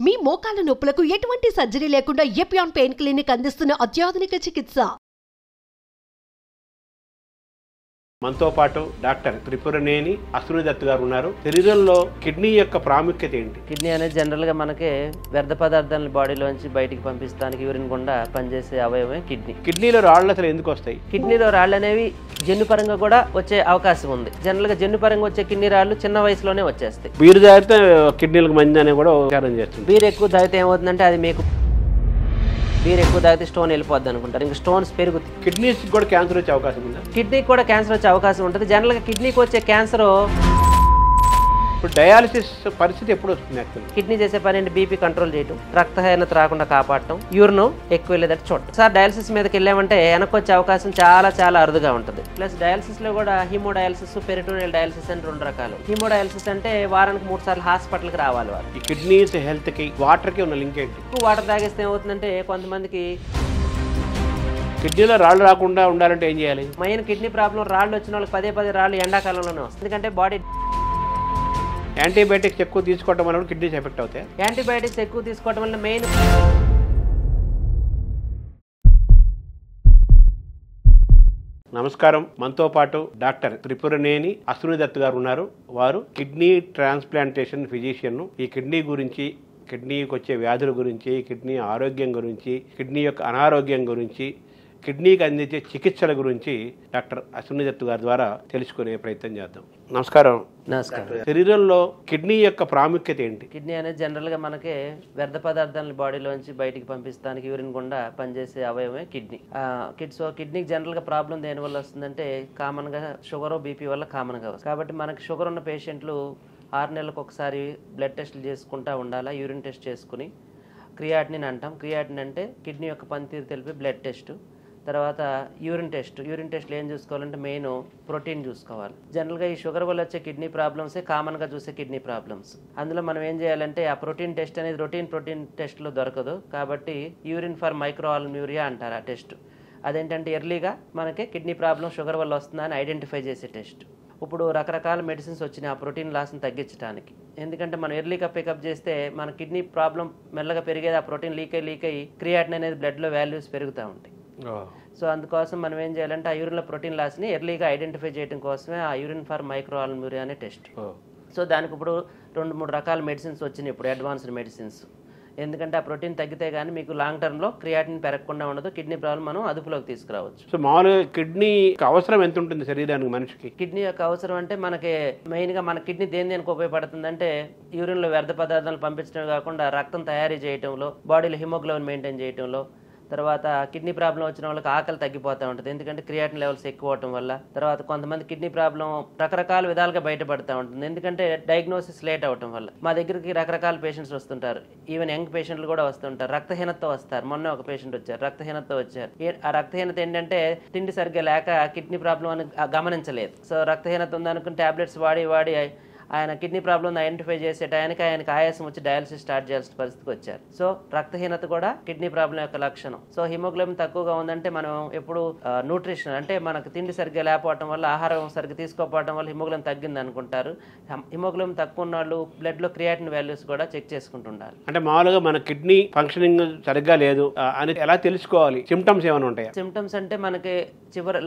మీ మోకాల నొప్పులకు ఎటువంటి సర్జరీ లేకుండా ఎపియాన్ పెయిన్ క్లినిక్ అందిస్తున్న అత్యాధునిక చికిత్స. మనతో పాటు డాక్టర్ త్రిపురనేని అశ్విని దత్ గారు ఉన్నారు. శరీరంలో కిడ్నీ యొక్క ప్రాముఖ్యత ఏంటి? కిడ్నీ అనేది జనరల్గా మనకి వ్యర్థ పదార్థాలను బాడీలోంచి బయటికి పంపిస్తానికి యూరిన్ గుండా పనిచేసే అవయవమే కిడ్నీ. కిడ్నీలో రాళ్ళు అసలు ఎందుకు వస్తాయి? కిడ్నీలో రాళ్ళు అనేవి జన్యుపరంగా కూడా వచ్చే అవకాశం ఉంది. జనరల్గా జన్యుపరంగా వచ్చే కిడ్నీ రాళ్ళు చిన్న వయసులోనే వచ్చేస్తాయి. బీరు తాగితే కిడ్నీలకు మంది అని కూడా ఉపచారం చేస్తుంది. బీర్ ఎక్కువ తాగితే ఏమవుతుందంటే అది మీకు బీర్ ఎక్కువ తాగితే స్టోన్ వెళ్ళిపోద్ది అనుకుంటారు. ఇంకా స్టోన్స్ పెరుగుతాయి. కిడ్నీస్ కూడా క్యాన్సర్ వచ్చే అవకాశం ఉందా? కిడ్నీకి కూడా క్యాన్సర్ వచ్చే అవకాశం ఉంటుంది. జనరల్గా కిడ్నీకి వచ్చే క్యాన్సర్ ఇప్పుడు డయాలసిస్ పరిస్థితి ఎప్పుడు వస్తుంది? యాక్చువల్లీ కిడ్నీ చేసే పని ఏంటి? బీపీ కంట్రోల్ చేయటం, రక్తహీనత రాకుండా కాపాడటం, యూరిన్ ఎక్కువ వెళ్ళేదట్టు చూడటం. సార్ డయాలసిస్ మీదకి వెళ్ళామంటే వెనక్కి వచ్చే అవకాశం చాలా చాలా అరుదుగా ఉంటుంది. ప్లస్ డయాలసిస్ లో కూడా హీమోడయాలసిస్, పెరిటోనియల్ డయాలసిస్ అని 2 రకాలు. హీమోడయాలసిస్ అంటే వారానికి 3 సార్లు హాస్పిటల్కి రావాలి వారు. ఈ కిడ్నీస్ హెల్త్ కి వాటర్ కి ఉన్న లింక్ ఏంటి? ఎక్కువ వాటర్ తాగేస్తే ఏమవుతుందంటే కొంతమందికి కిడ్నీలో రాళ్ళు రాకుండా ఉండాలంటే ఏం చేయాలి? మెయిన్ కిడ్నీ ప్రాబ్లం రాళ్ళు వచ్చిన వాళ్ళకి పదే రాళ్ళు ఎండాకాలంలోనే వస్తుంది. ఎందుకంటే బాడీ యాంటీబయాటిక్స్ ఎక్కువ తీసుకోవడం వల్ల కిడ్నీస్ ఎఫెక్ట్ అవుతాయి. యాంటీబయాటిక్స్ ఎక్కువ తీసుకోవడం వల్ల మెయిన్ నమస్కారం. మనతో పాటు డాక్టర్ త్రిపురనేని అశ్విని దత్ గారు ఉన్నారు. వారు కిడ్నీ ట్రాన్స్ప్లాంటేషన్ ఫిజిషియన్. ఈ కిడ్నీ గురించి, కిడ్నీకి వచ్చే వ్యాధుల గురించి, కిడ్నీ ఆరోగ్యం గురించి, కిడ్నీ యొక్క అనారోగ్యం గురించి, కిడ్నీకి అందించే చికిత్సల గురించి డాక్టర్ అశ్విని దత్ గారి ద్వారా తెలుసుకునే ప్రయత్నం చేద్దాం. నమస్కారం. నమస్కారం. శరీరంలో కిడ్నీ యొక్క ప్రాముఖ్యత ఏంటి? కిడ్నీ అనేది జనరల్గా మనకి వ్యర్థ పదార్థాలను బాడీలోంచి బయటికి పంపిస్తానికి యూరిన్ గుండా పనిచేసే అవయవమే కిడ్నీ. సో కిడ్నీకి జనరల్గా ప్రాబ్లం దేనివల్ల వస్తుందంటే కామన్గా షుగర్, బీపీ వల్ల కామన్గా వస్తుంది. కాబట్టి మనకి షుగర్ ఉన్న పేషెంట్లు 6 నెలలకు ఒకసారి బ్లడ్ టెస్టులు చేసుకుంటూ ఉండాలా. యూరిన్ టెస్ట్ చేసుకుని క్రియాటినిన్ అంటాం. క్రియాటినిన్ అంటే కిడ్నీ యొక్క పనితీరు తెలిపి బ్లడ్ టెస్ట్. తర్వాత యూరిన్ టెస్ట్లు ఏం చూసుకోవాలంటే మెయిన్ ప్రోటీన్ చూసుకోవాలి. జనరల్గా ఈ షుగర్ వల్ల వచ్చే కిడ్నీ ప్రాబ్లమ్సే కామన్గా చూసే కిడ్నీ ప్రాబ్లమ్స్. అందులో మనం ఏం చేయాలంటే ఆ ప్రోటీన్ టెస్ట్ అనేది రొటీన్ ప్రోటీన్ టెస్ట్లో దొరకదు. కాబట్టి యూరిన్ ఫర్ మైక్రోఆల్బ్యూమియా అంటారు ఆ టెస్ట్. అదేంటంటే ఎర్లీగా మనకి కిడ్నీ ప్రాబ్లం షుగర్ వల్ల వస్తుందా అని ఐడెంటిఫై చేసే టెస్ట్. ఇప్పుడు రకరకాల మెడిసిన్స్ వచ్చినాయి ఆ ప్రోటీన్ లాస్ని తగ్గించడానికి. ఎందుకంటే మనం ఎర్లీగా పికప్ చేస్తే మన కిడ్నీ ప్రాబ్లం మెల్లగా పెరిగేది ఆ ప్రోటీన్ లీక్ అయ్యి క్రియాటిన్ అనేది బ్లడ్లో వాల్యూస్ పెరుగుతూ ఉంటాయి. సో అందుకోసం మనం ఏం చేయాలంటే ఆ యూరిన్లో ప్రోటీన్ లాస్ని ఎర్లీగా ఐడెంటిఫై చేయడం కోసమే ఆ యూరిన్ ఫర్ మైక్రోఆల్బ్యూమియా అనే టెస్ట్. సో దానికి ఇప్పుడు 2-3 రకాల మెడిసిన్స్ వచ్చినాయి ఇప్పుడు, అడ్వాన్స్డ్ మెడిసిన్స్. ఎందుకంటే ఆ ప్రోటీన్ తగ్గితే కానీ మీకు లాంగ్ టర్మ్లో క్రియాటిన్ పెరగకుండా ఉండదు. కిడ్నీ ప్రాబ్లం మనం అదుపులోకి తీసుకురావచ్చు. సో మామూలుగా కిడ్నీ అవసరం ఎంత ఉంటుంది శరీరానికి, మనిషికి? కిడ్నీ యొక్క అవసరం అంటే మనకి మెయిన్గా మన కిడ్నీ దేనికి ఉపయోగపడుతుంది అంటే యూరిన్లో వ్యర్థ పదార్థాలు పంపించడమే కాకుండా రక్తం తయారీ చేయడంలో, బాడీలో హిమోగ్లోబిన్ మెయింటైన్ చేయడంలో, తర్వాత కిడ్నీ ప్రాబ్లం వచ్చిన వాళ్ళకి ఆకలి తగ్గిపోతూ ఉంటుంది. ఎందుకంటే క్రియాటిన్ లెవెల్స్ ఎక్కువ అవటం వల్ల. తర్వాత కొంతమంది కిడ్నీ ప్రాబ్లం రకరకాల విధాలుగా బయటపడుతూ ఉంటుంది. ఎందుకంటే డయాగ్నోసిస్ లేట్ అవటం వల్ల. మా దగ్గరికి రకరకాల పేషెంట్స్ వస్తుంటారు. ఈవెన్ యంగ్ పేషెంట్లు కూడా వస్తుంటారు. రక్తహీనతతో వస్తారు. మొన్న ఒక పేషెంట్ వచ్చారు, రక్తహీనతతో వచ్చారు. ఆ రక్తహీనత ఏంటంటే తిండి సరిగ్గా లేక కిడ్నీ ప్రాబ్లం అని గమనించలేదు. సో రక్తహీనత ఉందనుకుని టాబ్లెట్స్ వాడి ఆయన కిడ్నీ ప్రాబ్లం ఐడెంటిఫై చేసే టైంకి ఆయనకి ఆయాసం వచ్చి డయాలసిస్ స్టార్ట్ చేయాల్సిన పరిస్థితికి వచ్చారు. సో రక్తహీనత కూడా కిడ్నీ ప్రాబ్లం యొక్క లక్షణం. సో హిమోగ్లోబిన్ తక్కువగా ఉందంటే మనం ఎప్పుడు న్యూట్రిషన్ అంటే మనకు తిండి సరిగ్గా లేకపోవడం వల్ల, ఆహారం సరిగ్గా తీసుకోకపోవడం వల్ల హిమోగ్లోబిన్ తగ్గింది అనుకుంటారు. హిమోగ్లోబిన్ తక్కువ ఉన్న వాళ్ళు బ్లడ్లో క్రియాటిన్ వాల్యూస్ కూడా చెక్ చేసుకుంటుండాలి. అంటే మామూలుగా మన కిడ్నీ ఫంక్షనింగ్ సరిగ్గా లేదు అని ఎలా తెలుసుకోవాలి? సిమ్టమ్స్ ఏమైనా ఉంటాయా? సిమ్టమ్స్ అంటే మనకి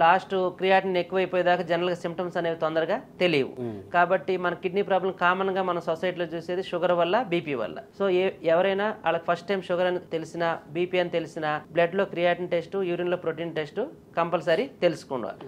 లాస్ట్ క్రియాటిన్ ఎక్కువైపోయేదాకా జనరల్గా సిమ్టమ్స్ అనేవి తొందరగా తెలియవు. కాబట్టి మన కిడ్నీ ప్రాబ్లం కామన్ గా మన సొసైటీలో చూసేది షుగర్ వల్ల, బీపీ వల్ల. సో ఎవరైనా వాళ్ళకి ఫస్ట్ టైం షుగర్ అని తెలిసిన, బీపీ అని తెలిసిన బ్లడ్ లో క్రియాటిన్ టెస్ట్, యూరిన్ లో ప్రోటీన్ టెస్ట్ కంపల్సరీ తెలుసుకోవాలి.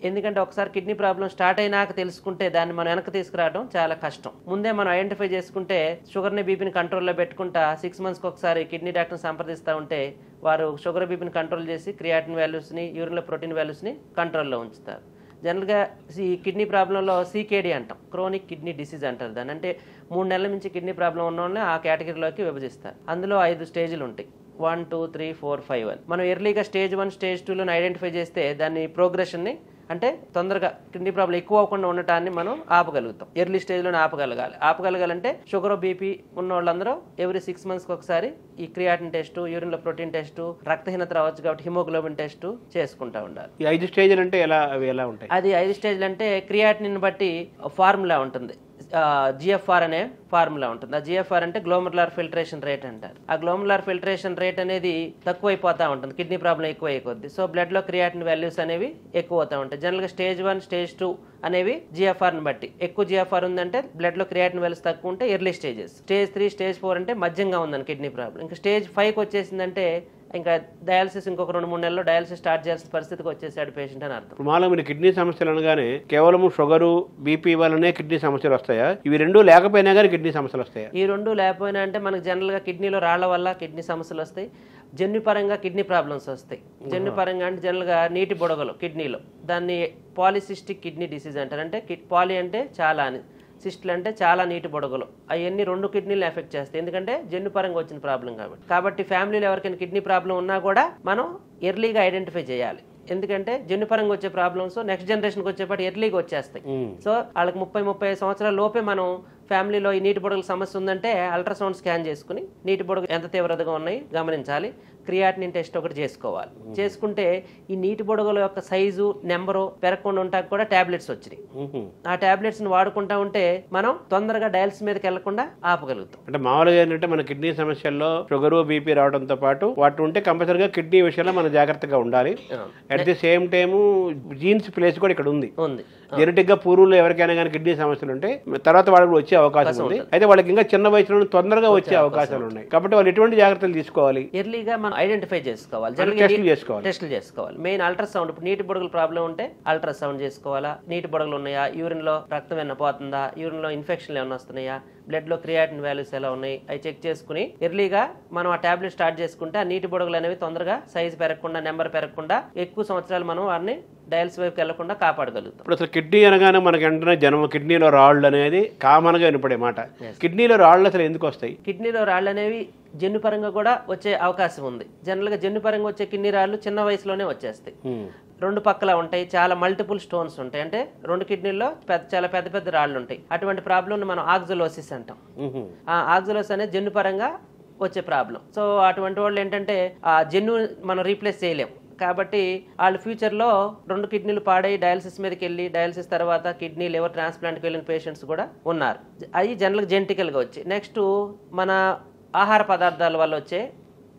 ఎందుకంటే ఒకసారి కిడ్నీ ప్రాబ్లం స్టార్ట్ అయినాక తెలుసుకుంటే దాన్ని మనం వెనక్కి తీసుకురావడం చాలా కష్టం. ముందే మనం ఐడెంటిఫై చేసుకుంటే షుగర్ ని, బీపీని కంట్రోల్లో పెట్టుకుంటా 6 months ఒకసారి కిడ్నీ డాక్టర్ని సంప్రదిస్తూ ఉంటే వారు షుగర్, బీపీని కంట్రోల్ చేసి క్రియాటిన్ వాల్యూస్ని, యూరిన్లో ప్రోటీన్ వాల్యూస్ని కంట్రోల్లో ఉంచుతారు. జనరల్గా ఈ కిడ్నీ ప్రాబ్లంలో CKD అంటాం, క్రోనిక్ కిడ్నీ డిసీజ్ అంటారు దాన్ని. అంటే 3 నెలల నుంచి కిడ్నీ ప్రాబ్లం ఉన్న వాళ్ళని ఆ కేటగిరీలోకి విభజిస్తారు. అందులో 5 స్టేజ్లు ఉంటాయి. 1, 2, 3, 4, 5 అని. మనం ఎర్లీగా స్టేజ్ 1, స్టేజ్ 2 ఐడెంటిఫై చేస్తే దాని ప్రోగ్రెషన్ని అంటే తొందరగా కిడ్నీ ప్రాబ్లం ఎక్కువ అవ్వకుండా ఉండటాన్ని మనం ఆపగలుగుతాం. ఎర్లీ స్టేజ్లోనే ఆపగలగాలంటే షుగర్, బీపీ ఉన్న వాళ్ళందరూ ఎవ్రీ 6 months ఒకసారి ఈ క్రియాటిన్ టెస్ట్, యూరిన్లో ప్రోటీన్ టెస్ట్, రక్తహీనత రావచ్చు కాబట్టి హిమోగ్లోబిన్ టెస్ట్ చేసుకుంటూ ఉండాలి. ఈ 5 స్టేజ్లు అంటే ఎలా ఉంటాయి? అది 5 స్టేజ్లు అంటే క్రియాటిన్ బట్టి ఫార్ములా ఉంటుంది. జిఎఫ్ఆర్ అనే ఫార్ములా ఉంటుంది. ఆ జిఎఫ్ఆర్ అంటే గ్లోమెరులర్ ఫిల్టరేషన్ రేట్ అంటారు. ఆ గ్లోమెరులర్ ఫిల్టరేషన్ రేట్ అనేది తక్కువైపోతూ ఉంటుంది కిడ్నీ ప్రాబ్లం ఎక్కువ అయిపోద్ది. సో బ్లడ్లో క్రియాటిన్ వాల్యూస్ అనేవి ఎక్కువ అవుతూ ఉంటాయి. జనరల్గా స్టేజ్ 1 స్టేజ్ 2 అనేవి జిఎఫ్ఆర్ని బట్టి. ఎక్కువ జిఎఫ్ఆర్ ఉందంటే బ్లడ్లో క్రియాటిన్ వాల్యూస్ తక్కువ ఉంటే ఎర్లీ స్టేజెస్. స్టేజ్ 3 స్టేజ్ 4 అంటే మధ్యంగా ఉందని కిడ్నీ ప్రాబ్లం. ఇంకా స్టేజ్ 5కి వచ్చేసిందంటే ఇంకా డయాలసిస్ ఇంకొక 2-3 నెలల్లో డయాలసిస్ స్టార్ట్ చేయాల్సిన పరిస్థితికి వచ్చేసాడు పేషెంట్ అని అర్థం. మాలో మీరు కిడ్నీ సమస్యలు అనగానే కేవలం షుగరు బీపీ వల్లనే కిడ్నీ సమస్యలు వస్తాయా? ఇవి రెండు లేకపోయినా కానీ కిడ్నీ సమస్యలు వస్తాయా? ఈ రెండు లేకపోయినా అంటే మనకు జనరల్గా కిడ్నీలో రాళ్ల వల్ల కిడ్నీ సమస్యలు వస్తాయి. జన్యుపరంగా కిడ్నీ ప్రాబ్లమ్స్ వస్తాయి. జన్యుపరంగా అంటే జనరల్గా నీటి బుడగలు కిడ్నీలో, దాన్ని పాలిసిస్టిక్ కిడ్నీ డిసీజ్ అంటారు. అంటే పాలి అంటే చాలా అని, సిస్టులు అంటే చాలా నీటి బుడగలు. అవన్నీ 2 కిడ్నీలు ఎఫెక్ట్ చేస్తాయి, ఎందుకంటే జన్యుపరంగా వచ్చిన ప్రాబ్లం కాబట్టి ఫ్యామిలీలో ఎవరికైనా కిడ్నీ ప్రాబ్లం ఉన్నా కూడా మనం ఎర్లీగా ఐడెంటిఫై చేయాలి. ఎందుకంటే జన్యుపరంగా వచ్చే ప్రాబ్లమ్స్ నెక్స్ట్ జనరేషన్కి వచ్చేపాటి ఎర్లీగా వచ్చేస్తాయి. సో వాళ్ళకి 30-35 సంవత్సరాల లోపే మనం ఫ్యామిలీలో ఈ నీటి బుడగల సమస్య ఉందంటే అల్ట్రాసౌండ్ స్కాన్ చేసుకుని నీటి బుడగలు ఎంత తీవ్రతగా ఉన్నాయి గమనించాలి. క్రియాటినిన్ టెస్ట్ ఒకటి చేసుకోవాలి. చేసుకుంటే ఈ నీటి బుడగల యొక్క సైజు నెంబరు పెరగకుండా ఉంటాక కూడా టాబ్లెట్స్ వచ్చినాయి. ఆ టాబ్లెట్స్ ని వాడుకుంటా ఉంటే మనం తొందరగా డయాలసిస్ మీదకి వెళ్లకుండా ఆపగలుగుతాం. అంటే మామూలుగా ఏంటంటే మన కిడ్నీ సమస్యల్లో షుగరు బీపీ రావడంతో పాటు వాటి ఉంటే కంపల్సరీగా కిడ్నీ విషయంలో మనం జాగ్రత్తగా ఉండాలి. At the same time jeans place కూడా ఇక్కడ ఉంది. జెనెటిక్ గా పూర్వులు ఎవరికైనా కానీ కిడ్నీ సమస్యలు ఉంటే తర్వాత వాళ్ళకి వచ్చే అవకాశం ఉంది. అయితే వాళ్ళకి ఇంకా చిన్న వయసులో తొందరగా వచ్చే అవకాశాలు ఉన్నాయి. కాబట్టి వాళ్ళు ఎటువంటి జాగ్రత్తలు తీసుకోవాలి? ఎర్లీగా మనం ఐడెంటిఫై చేసుకోవాలి. టెస్టులు చేసుకోవాలి. Main ultrasound. ఇప్పుడు నీటి బుడగల ప్రాబ్లం ఉంటే అల్ట్రాసౌండ్ చేసుకోవాలా. నీటి బుడగలు ఉన్నాయా, యూరిన్ లో రక్తం ఏమైనా పోతుందా, యూరిన్ లో ఇన్ఫెక్షన్లు ఏమైనా వస్తున్నాయా, బ్లడ్ లో క్రియాటిన్ వాల్యూస్ ఎలా ఉన్నాయి, అవి చెక్ చేసుకుని ఎర్లీగా మనం ఆ టాబ్లెట్ స్టార్ట్ చేసుకుంటే ఆ నీటి బుడగలు అనేవి తొందరగా సైజ్ పెరగకుండా నెంబర్ పెరగకుండా ఎక్కువ సంవత్సరాలు మనం వారిని డయాలసిస్ వైపు వెళ్లకుండా కాపాడగలుగుతాం. ఇప్పుడు అసలు కిడ్నీ అనగానే మనకి వెంటనే జన్మ కిడ్నీలో రాళ్ళు అనేది కామన్ గా వినపడే మాట. కిడ్నీలో రాళ్ళు అసలు ఎందుకు వస్తాయి? కిడ్నీలో రాళ్ళు అనేవి జన్యుపరంగా కూడా వచ్చే అవకాశం ఉంది. జనరల్ గా జన్యుపరంగా వచ్చే కిడ్నీ రాళ్ళు చిన్న వయసులోనే వచ్చేస్తాయి. 2 పక్కల ఉంటాయి, చాలా మల్టిపుల్ స్టోన్స్ ఉంటాయి. అంటే 2 కిడ్నీల్లో చాలా పెద్ద పెద్ద రాళ్ళు ఉంటాయి. అటువంటి ప్రాబ్లం మనం ఆక్సలోసిస్ అంటాం. ఆ ఆక్సలోసిస్ అనేది జన్యుపరంగా వచ్చే ప్రాబ్లం. సో అటువంటి వాళ్ళు ఏంటంటే ఆ జన్యు మనం రీప్లేస్ చేయలేం. కాబట్టి వాళ్ళు ఫ్యూచర్లో 2 కిడ్నీలు పాడై డయాలసిస్ మీదకి వెళ్ళి డయాలసిస్ తర్వాత కిడ్నీ లివర్ ట్రాన్స్ప్లాంట్కి వెళ్ళిన పేషెంట్స్ కూడా ఉన్నారు. అవి జనరల్గా జెనెటికల్గా వచ్చి నెక్స్ట్ మన ఆహార పదార్థాల వల్ల వచ్చే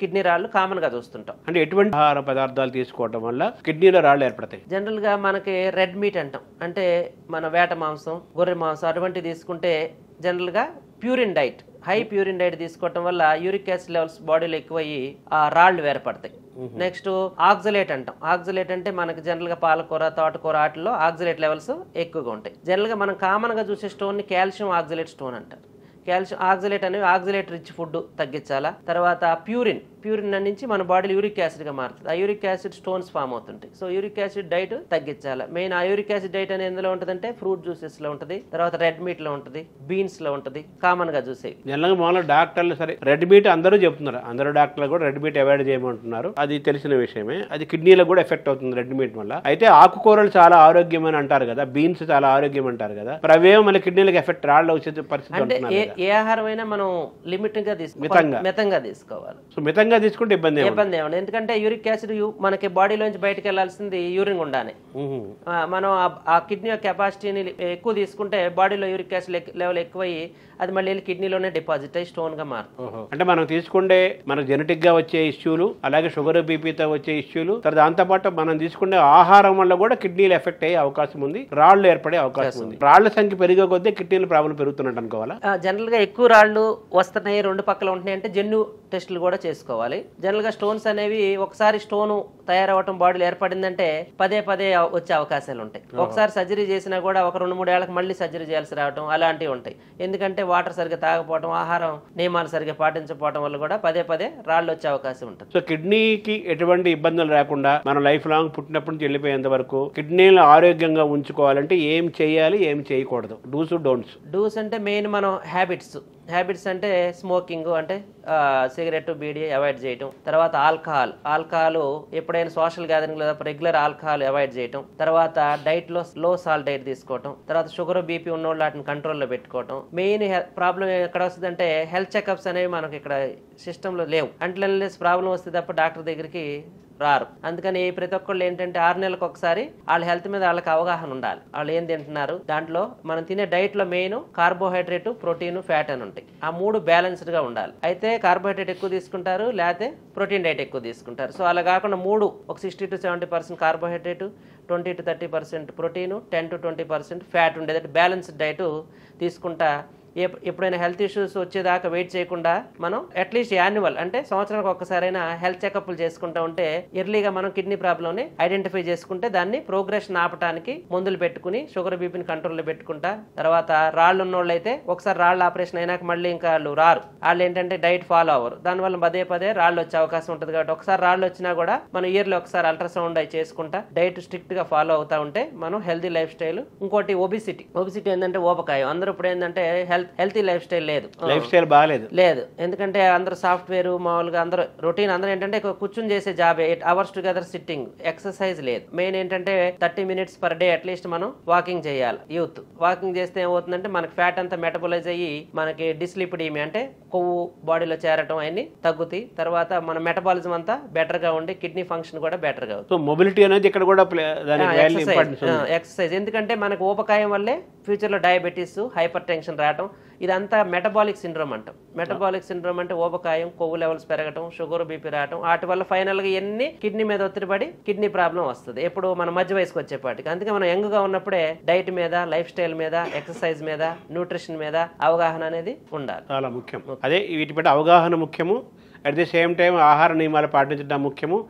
కిడ్నీ రాళ్ళు కామన్ గా చూస్తుంటాం. అంటే ఎటువంటి ఆహార పదార్థాలు తీసుకోవడం వల్ల కిడ్నీలో రాళ్ళు ఏర్పడతాయి? జనరల్ గా మనకి రెడ్ మీట్ అంటాం. అంటే మన వేట మాంసం, గొర్రె మాంసం అటువంటివి తీసుకుంటే జనరల్ గా purine diet, high purine diet తీసుకోవడం వల్ల యూరిక్ యాసిడ్ లెవెల్స్ బాడీలో ఎక్కువయ్యి ఆ రాళ్ళు ఏర్పడతాయి. నెక్స్ట్ ఆక్సలేట్ అంటాం. ఆక్సలేట్ అంటే మనకి జనరల్ గా పాలకూర, తోటకూర వాటిల్లో ఆక్సలేట్ లెవెల్స్ ఎక్కువగా ఉంటాయి. జనరల్ గా మనం కామన్ గా చూసే స్టోన్ ని కాల్షియం ఆక్సలేట్ స్టోన్ అంటారు. కాల్షియం ఆక్సలేట్ అనేవి ఆక్సలేట్ రిచ్ ఫుడ్ తగ్గించాలా. తర్వాత ప్యూరిన్ నుంచి మన బాడీలో యూరిక్ యాసిడ్ గా మారుతుంది. ఆ యూరిక్ యాసిడ్ స్టోన్స్ ఫామ్ అవుతుంటాయి. సో యూరిక్ యాసిడ్ డైట్ తగ్గించాలా. మెయిన్ ఆ యూరిక్ యాసిడ్ డైట్ అనేది ఎందులో ఉంటుందంటే ఫ్రూట్ జ్యూసెస్ లో ఉంటుంది, తర్వాత రెడ్ మీట్ లో ఉంటుంది, బీన్స్ లో ఉంటుంది, కామన్ గా చూసేవి. జనరల్గా మామూలుగా డాక్టర్లు సరే రెడ్ మీట్ అందరూ చెప్తున్నారు, అందరూ డాక్టర్లు కూడా రెడ్ మీట్ అవాయిడ్ చేయమంటున్నారు. అది తెలిసిన విషయమే. అది కిడ్నీలకు కూడా ఎఫెక్ట్ అవుతుంది రెడ్ మీట్ వల్ల. అయితే ఆకుకూరలు చాలా ఆరోగ్యం అని అంటారు కదా, బీన్స్ చాలా ఆరోగ్యం అంటారు కదా, మరి అవేమో మళ్ళీ కిడ్నీలకు ఎఫెక్ట్ రాళ్ళు వచ్చే పరిస్థితి అంటే ఏ ఆహారం అయినా మనం లిమిట్ గా తీసుకోవాలి, మితంగా తీసుకోవాలి. సో మితంగా తీసుకుంటే ఇబ్బంది ఏమండి. ఎందుకంటే యూరిక్ యాసిడ్ మనకి బాడీలోంచి బయటకు వెళ్లాల్సింది యూరిన్ గుండానే. మనం ఆ కిడ్నీ కెపాసిటీని ఎక్కువ తీసుకుంటే బాడీలో యూరిక్ యాసిడ్ లెవెల్ ఎక్కువయ్యి అది మళ్ళీ కిడ్నీలోనే డిపాజిట్ అయ్యి స్టోన్ గా మారుతుంది. అంటే మనం తీసుకుంటే మనకు జెనెటిక్ గా వచ్చే ఇష్యూలు, అలాగే షుగర్ బీపీతో వచ్చే ఇష్యూలు, తర్వాత దాంతోపాటు మనం తీసుకునే ఆహారం వల్ల కూడా కిడ్నీలు ఎఫెక్ట్ అయ్యే అవకాశం ఉంది, రాళ్లు ఏర్పడే అవకాశం ఉంది. రాళ్ల సంఖ్య పెరిగే కొద్దీ కిడ్నీల ప్రాబ్లం పెరుగుతున్నట్టు అనుకోవాలా? జనరల్ గా ఎక్కువ రాళ్లు వస్తున్నాయి, 2 పక్కల ఉంటున్నాయి అంటే జన్యు టెస్టులు కూడా చేసుకోవాలి. జనరల్ గా స్టోన్స్ అనేవి ఒకసారి స్టోన్ తయారవటం బాడీలో ఏర్పడిందంటే పదే వచ్చే అవకాశాలు ఉంటాయి. ఒకసారి సర్జరీ చేసినా కూడా ఒక 2-3 ఏళ్ళకి మళ్ళీ సర్జరీ చేయాల్సి రావడం అలాంటివి ఉంటాయి. ఎందుకంటే వాటర్ సరిగ్గా తాగకపోవడం, ఆహారం నియమాలు సరిగ్గా పాటించకపోవడం వల్ల కూడా పదే రాళ్ళు వచ్చే అవకాశం ఉంటుంది. సో కిడ్నీకి ఎటువంటి ఇబ్బందులు రాకుండా మనం లైఫ్ లాంగ్ పుట్టినప్పటి నుంచి వెళ్ళిపోయేంత వరకు కిడ్నీలు ఆరోగ్యంగా ఉంచుకోవాలంటే ఏం చేయాలి, ఏం చేయకూడదు? Dos don'ts. డూస్ అంటే మెయిన్ మనం హ్యాబిట్స్ అంటే స్మోకింగ్ అంటే సిగరెట్, బీడీ అవాయిడ్ చేయటం. తర్వాత ఆల్కహాల్ ఎప్పుడైనా సోషల్ గ్యాదరింగ్ లేదా రెగ్యులర్ ఆల్కహాల్ అవాయిడ్ చేయటం. తర్వాత డైట్ లో సాల్ట్ డైట్ తీసుకోవటం. తర్వాత షుగర్ బీపీ ఉన్న వాళ్ళు వాటిని కంట్రోల్లో పెట్టుకోవటం. మెయిన్ ప్రాబ్లం ఎక్కడ వస్తుందంటే హెల్త్ చెకప్స్ అనేవి మనకి ఇక్కడ సిస్టంలో లేవు. అంట్లెస్ ప్రాబ్లం వస్తే తప్ప డాక్టర్ దగ్గరికి రారు. అందుకని ప్రతి ఒక్కళ్ళు ఏంటంటే 6 నెలలకు ఒకసారి వాళ్ళ హెల్త్ మీద వాళ్ళకి అవగాహన ఉండాలి. వాళ్ళు ఏం తింటున్నారు, దాంట్లో మనం తినే డైట్ లో మెయిన్ కార్బోహైడ్రేట్, ప్రోటీన్, ఫ్యాట్ అని ఉంటాయి. ఆ 3 బ్యాలెన్స్డ్ గా ఉండాలి. అయితే కార్బోహైడ్రేట్ ఎక్కువ తీసుకుంటారు, లేకపోతే ప్రోటీన్ డైట్ ఎక్కువ తీసుకుంటారు. సో అలా కాకుండా 3 ఒక 60 to 70% carbohydrate, 20 to 30% protein, 10 to 20% fat ఉండేది బ్యాలెన్స్డ్ డైట్ తీసుకుంటా ఎప్పుడైనా హెల్త్ ఇష్యూస్ వచ్చేదాకా వెయిట్ చేయకుండా మనం అట్లీస్ట్ యాన్యువల్ అంటే సంవత్సరానికి ఒక్కసారైనా హెల్త్ చెకప్లు చేసుకుంటూ ఉంటే ఎర్లీగా మనం కిడ్నీ ప్రాబ్లమ్ని ఐడెంటిఫై చేసుకుంటే దాన్ని ప్రోగ్రెషన్ ఆపడానికి మందులు పెట్టుకుని షుగర్ బీపీని కంట్రోల్లో పెట్టుకుంటా. తర్వాత రాళ్ళు ఉన్నోళ్ళు అయితే ఒకసారి రాళ్ళ ఆపరేషన్ అయినాక మళ్ళీ ఇంకా వాళ్ళు రారు. వాళ్ళు ఏంటంటే డైట్ ఫాలో అవ్వరు. దానివల్ల పదే రాళ్ళు వచ్చే అవకాశం ఉంటుంది. కాబట్టి ఒకసారి రాళ్ళు వచ్చినా కూడా మనం ఇయర్లో ఒకసారి అల్ట్రాసౌండ్ అయి చేసుకుంటా డైట్ స్ట్రిక్ట్ గా ఫాలో అవుతా ఉంటే మనం హెల్తీ లైఫ్ స్టైల్. ఇంకోటి ఒబిసిటీ ఏంటంటే ఊబకాయం. అందరూ ఇప్పుడు ఏంటంటే హెల్తీ లైఫ్ స్టైల్ లేదు. ఎందుకంటే అందరూ సాఫ్ట్వేర్ మామూలుగా అందరూ రొటీన్ అందరూ ఏంటంటే కూర్చుని చేసే job 8 hours together sitting, exercise లేదు. మెయిన్ ఏంటంటే 30 minutes per day అట్లీస్ట్ మనం వాకింగ్ చేయాలి. యూత్ వాకింగ్ చేస్తే ఏమవుతుందంటే మనకి ఫ్యాట్ అంతా మెటబలైజ్ అయ్యి మనకి డిస్లిపిడీమియా అంటే కొవ్వు బాడీలో చేరటం అన్ని తగ్గుతాయి. తర్వాత మన మెటబాలిజం అంతా బెటర్ గా ఉండి కిడ్నీ ఫంక్షన్ కూడా బెటర్ గా అవుతుంది. మొబిలిటీ అనేది ఇక్కడ కూడా ఎక్సర్సైజ్. ఎందుకంటే మనకు ఊపకాయం వల్లే ఫ్యూచర్ లో డయాబెటీస్, హైపర్ టెన్షన్ రావటం, ఇదంతా మెటబాలిక్ సిండ్రోమ్ అంటాం. మెటబాలిక్ సిండ్రోమ్ అంటే ఊబకాయం, కొవ్వు లెవెల్స్ పెరగటం, షుగర్ బీపీ రావటం, వాటి వల్ల ఫైనల్ గా ఎన్ని కిడ్నీ మీద ఒత్తిడి పడి కిడ్నీ ప్రాబ్లం వస్తుంది ఎప్పుడు మన మధ్య వయసుకు వచ్చేపాటికి. అందుకే మనం యంగ్ గా ఉన్నప్పుడే డైట్ మీద, లైఫ్ స్టైల్ మీద, ఎక్సర్సైజ్ మీద, న్యూట్రిషన్ మీద అవగాహన అనేది ఉండాలి. చాలా ముఖ్యం. అదే వీటిపై అవగాహన ముఖ్యము. అట్ ది సేమ్ టైం ఆహార నియమాలు పాటించడం ముఖ్యము.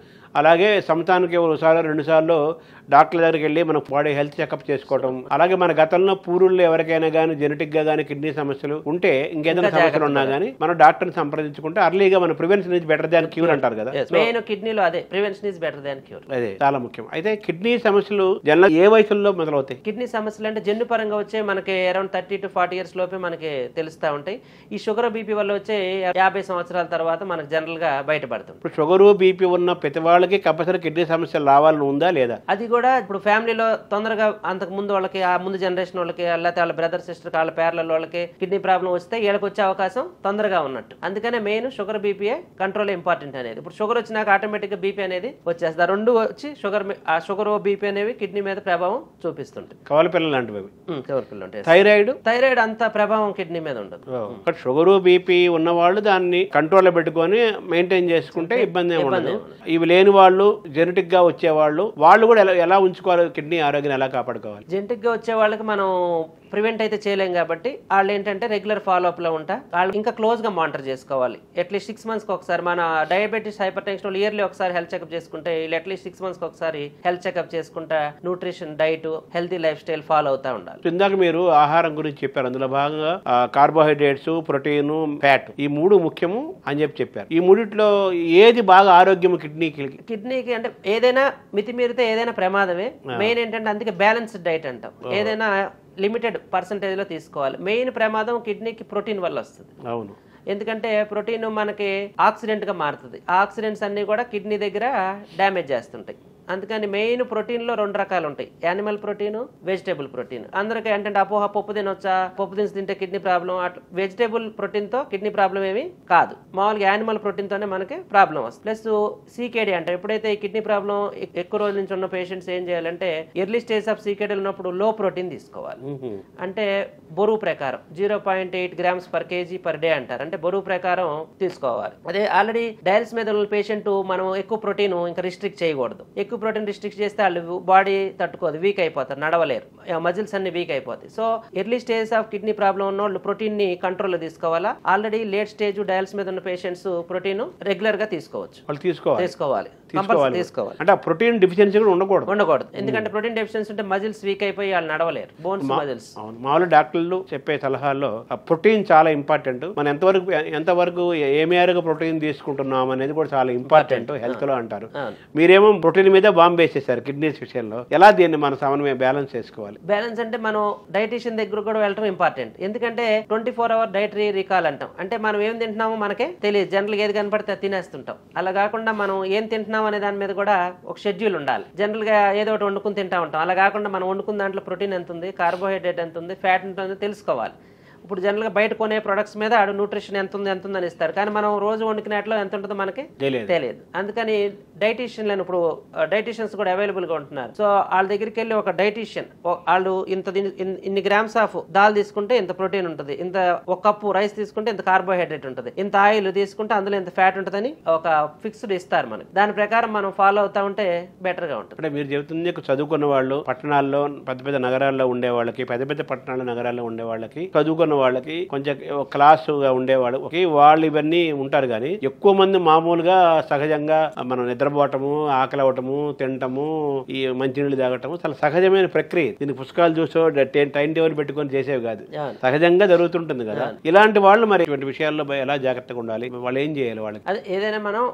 అలాగే సంవత్సరానికి 1-2 సార్లు డాక్టర్ దగ్గరికి వెళ్ళి మన బాడీ హెల్త్ చెకప్ చేసుకోవడం. అలాగే మన గతంలో పూర్వుల్లో ఎవరికైనా కానీ జెనెటిక్ గా కానీ కిడ్నీ సమస్యలు ఉంటే, ఇంకేదైనా సమస్యలు ఉన్నా కానీ మనం డాక్టర్ని సంప్రదించుకుంటే అర్లీగా మన prevention is better than cure అంటారు కదా. మెయిన్ కిడ్నీలో అదే prevention is better than cure. అదే చాలా ముఖ్యం. అయితే కిడ్నీ సమస్యలు జనరల్ ఏ వయసులో మొదలవుతాయి? కిడ్నీ సమస్యలు అంటే జన్యు పరంగా వచ్చే మనకి అరౌండ్ 30 to 40 years లోపే మనకి తెలుస్తూ ఉంటాయి. ఈ షుగర్ బీపీ వల్ల వచ్చే 50 సంవత్సరాల తర్వాత మనకు జనరల్ గా బయటపడుతుంది. ఇప్పుడు షుగర్ బీపీ ఉన్న ప్రతి వాళ్ళకి కంపల్సరీ కిడ్నీ సమస్యలు రావాలని ఉందా లేదా? అది కూడా ఇప్పుడు ఫ్యామిలీలో తొందరగా అంతకు ముందు వాళ్ళకి, ఆ ముందు జనరేషన్ వాళ్ళకి, లేకపోతే వాళ్ళ బ్రదర్ సిస్టర్, వాళ్ళ పేర్ల వాళ్ళకి కిడ్నీ ప్రాబ్లం వస్తే వీళ్ళకి వచ్చే అవకాశం తొందరగా ఉన్నట్టు. అందుకనే main sugar BP control important అనేది. ఇప్పుడు షుగర్ వచ్చినాక ఆటోమేటిక్ గా బీపీ అనేది వచ్చేస్తుంది. 2 వచ్చి షుగర్ బీపీ అనేవి కిడ్నీ మీద ప్రభావం చూపిస్తుంటాయి. కవలపిల్లలు లాంటివి. కవలపిల్లలు ఉంటాయి. థైరాయిడ్ అంత ప్రభావం కిడ్నీ మీద ఉండదు. షుగర్ బీపీ ఉన్న వాళ్ళు దాన్ని కంట్రోల్లో పెట్టుకొని మెయింటైన్ చేసుకుంటే ఇబ్బంది ఉండదు. ఇవి లేని వాళ్ళు, జెనెటిక్ గా వచ్చే వాళ్ళు కూడా ఎలా ఉంచుకోవాలి, కిడ్నీ ఆరోగ్యం ఎలా కాపాడుకోవాలి? జెనెటిక్ గా వచ్చే వాళ్ళకి మనం ప్రివెంట్ అయితే చేయలేం కాబట్టి వాళ్ళు ఏంటంటే రెగ్యులర్ ఫాలోఅప్ లో ఉంటా వాళ్ళు ఇంకా క్లోజ్ గా మానిటర్ చేసుకోవాలి. అట్లీస్ట్ 6 months ఒకసారి మన డయాబెటీస్, హైపర్ టెన్షన్ ఇయర్లీ ఒకసారి హెల్త్ చెకప్ చేసుకుంటే వీళ్ళు అట్లీస్ట్ 6 months ఒకసారి హెల్త్ చెకప్ చేసుకుంటా nutrition, diet, healthy life style follow అవుతా ఉండాలి. ఇందాక మీరు ఆహారం గురించి చెప్పారు. అందులో భాగంగా కార్బోహైడ్రేట్స్, ప్రోటీన్, ఫ్యాట్ ఈ 3 ముఖ్యము అని చెప్పారు. ఈ 3లో ఏది బాగా ఆరోగ్యం కిడ్నీకి? అంటే ఏదైనా మితిమీరితే ఏదైనా ప్రమాదమే. మెయిన్ ఏంటంటే అందుకే బ్యాలెన్స్డ్ డైట్ అంటాం. ఏదైనా లిమిటెడ్ పర్సంటేజ్ లో తీసుకోవాలి. మెయిన్ ప్రమాదం కిడ్నీకి ప్రోటీన్ వల్ల వస్తుంది. అవును. ఎందుకంటే ప్రోటీన్ మనకి ఆక్సిడెంట్ గా మారుతుంది. ఆ ఆక్సిడెంట్స్ అన్ని కూడా కిడ్నీ దగ్గర డ్యామేజ్ చేస్తుంటాయి. అందుకని మెయిన్ ప్రోటీన్ లో 2 రకాలు ఉంటాయి. Animal protein, vegetable protein. అందరికీ ఏంటంటే అపోహ, పప్పు తినొచ్చా, పప్పు తింటే కిడ్నీ ప్రాబ్లం. అట్లా వెజిటేబుల్ ప్రోటీన్ తో కిడ్నీ ప్రాబ్లం ఏమి కాదు. మామూలుగా యానిమల్ ప్రోటీన్ తోనే మనకి ప్రాబ్లం వస్తుంది. ప్లస్ సీకేడీ అంటే ఎప్పుడైతే ఈ కిడ్నీ ప్రాబ్లం ఎక్కువ రోజుల నుంచి ఉన్న పేషెంట్స్ ఏం చేయాలంటే ఎర్లీ స్టేజ్ ఆఫ్ సీకేడీ ఉన్నప్పుడు లో ప్రోటీన్ తీసుకోవాలి. అంటే బరువు ప్రకారం 0.8 grams per kg per day అంటారు. అంటే బరువు ప్రకారం తీసుకోవాలి. అదే ఆల్రెడీ డయాలిసిస్ మీద ఉన్న పేషెంట్ మనం ఎక్కువ ప్రోటీన్ ఇంకా రిస్ట్రిక్ట్ చేయకూడదు. ఎక్కువ ప్రోటీన్ రిస్ట్రిక్ట్ చేస్తే వాళ్ళు బాడీ తట్టుకోదు, వీక్ అయిపోతారు, నడవలేరు, మజిల్స్ అన్ని వీక్ అయిపోతాయి. So early stage of kidney problem ఉన్న వాళ్ళు ప్రోటీన్ ని కంట్రోల్ లో తీసుకోవాలా. ఆల్రెడీ లేట్ స్టేజ్ డయాలిసిస్ మీద ఉన్న పేషెంట్స్ ప్రోటీన్ రెగ్యులర్ గా తీసుకోవాలి. అంటే ప్రోటీన్ డెఫిషియన్సీ కూడా ఉండకూడదు. ఎందుకంటే ప్రోటీన్ డెఫిషియన్సీ ఉంటే మజిల్స్ వీక్ అయిపోయి వాళ్ళు నడవలేరు, బోన్స్, మజిల్స్. మామూలు డాక్టర్లు చెప్పే సలహాల్లో ప్రోటీన్ చాలా ఇంపార్టెంట్. మనం ఎంతవరకు ఏ మేరకు ప్రోటీన్ తీసుకుంటున్నాం అనేది కూడా చాలా ఇంపార్టెంట్ హెల్త్ లో అంటారు. మీరేమో ప్రోటీన్ మీద బాంబు వేసేసారు కిడ్నీస్ విషయంలో. ఎలా దీన్ని మన సమన్వయం బ్యాలెన్స్ చేసుకోవాలి? బ్యాలెన్స్ అంటే మనం డైటీషియన్ దగ్గర కూడా వెళ్ళడం ఇంపార్టెంట్. ఎందుకంటే 24 hour డైటరీ రికాల్ అంటాం. అంటే మనం ఏం తింటున్నామో మనకే తెలియదు. జనరల్గా ఏది కనపడితే తినేస్తుంటాం. అలా కాకుండా మనం ఏం తింటున్నాం అనే దాని మీద కూడా ఒక షెడ్యూల్ ఉండాలి. జనరల్ గా ఏదో ఒకటి వండుకుని తింటా ఉంటాం. అలా కాకుండా మనం వండుకున్న దాంట్లో ప్రోటీన్ ఎంత ఉంది, కార్బోహైడ్రేట్ ఎంత ఉంది, ఫ్యాట్ ఎంత ఉంది తెలుసుకోవాలి. ఇప్పుడు జనరల్గా బయట కొనే ప్రొడక్ట్స్ మీద ఆడు న్యూట్రిషన్ ఎంత ఉందని ఇస్తారు, కానీ మనం రోజు వండుకునేట్లో ఎంత ఉంటుందో మనకి తెలియదు. అందుకని డైటీషియన్లను ఇప్పుడు డైటీషియన్స్ కూడా అవైలబుల్గా ఉంటున్నారు. సో వాళ్ళ దగ్గరికి వెళ్ళి ఒక డైటీషియన్ వాళ్ళు ఇన్ని గ్రామ్స్ ఆఫ్ దాల్ తీసుకుంటే ఇంత ప్రోటీన్ ఉంటుంది, ఇంత ఒక కప్పు రైస్ తీసుకుంటే ఇంత కార్బోహైడ్రేట్ ఉంటుంది, ఇంత ఆయిల్ తీసుకుంటే అందులో ఇంత ఫ్యాట్ ఉంటుందని ఒక ఫిక్స్డ్ ఇస్తారు మనకి. దాని ప్రకారం మనం ఫాలో అవుతా ఉంటే బెటర్ గా ఉంటుంది. అంటే మీరు చెబుతుంది చదువుకున్న వాళ్ళు పట్టణాల్లో పెద్ద పెద్ద నగరాల్లో ఉండే వాళ్ళకి, పెద్ద పెద్ద పట్టణాల నగరాల్లో ఉండే వాళ్ళకి, చదువుకున్న వాళ్ళకి, కొంచెం క్లాస్ గా ఉండేవాళ్ళకి వాళ్ళు ఇవన్నీ ఉంటారు. కానీ ఎక్కువ మంది మామూలుగా సహజంగా మనం నిద్రపోవటము, ఆకలి అవటము, తినటము, ఈ మంచినీళ్ళు తాగటము చాలా సహజమైన ప్రక్రియ. దీనికి పుస్తకాలు చూసో టైం టేబుల్ పెట్టుకొని చేసేవి కాదు, సహజంగా జరుగుతుంటుంది కదా. ఇలాంటి వాళ్ళు మరి ఇటువంటి విషయాల్లో ఎలా జాగ్రత్తగా ఉండాలి, వాళ్ళు ఏం చేయాలి? వాళ్ళకి అదే ఏదైనా మనం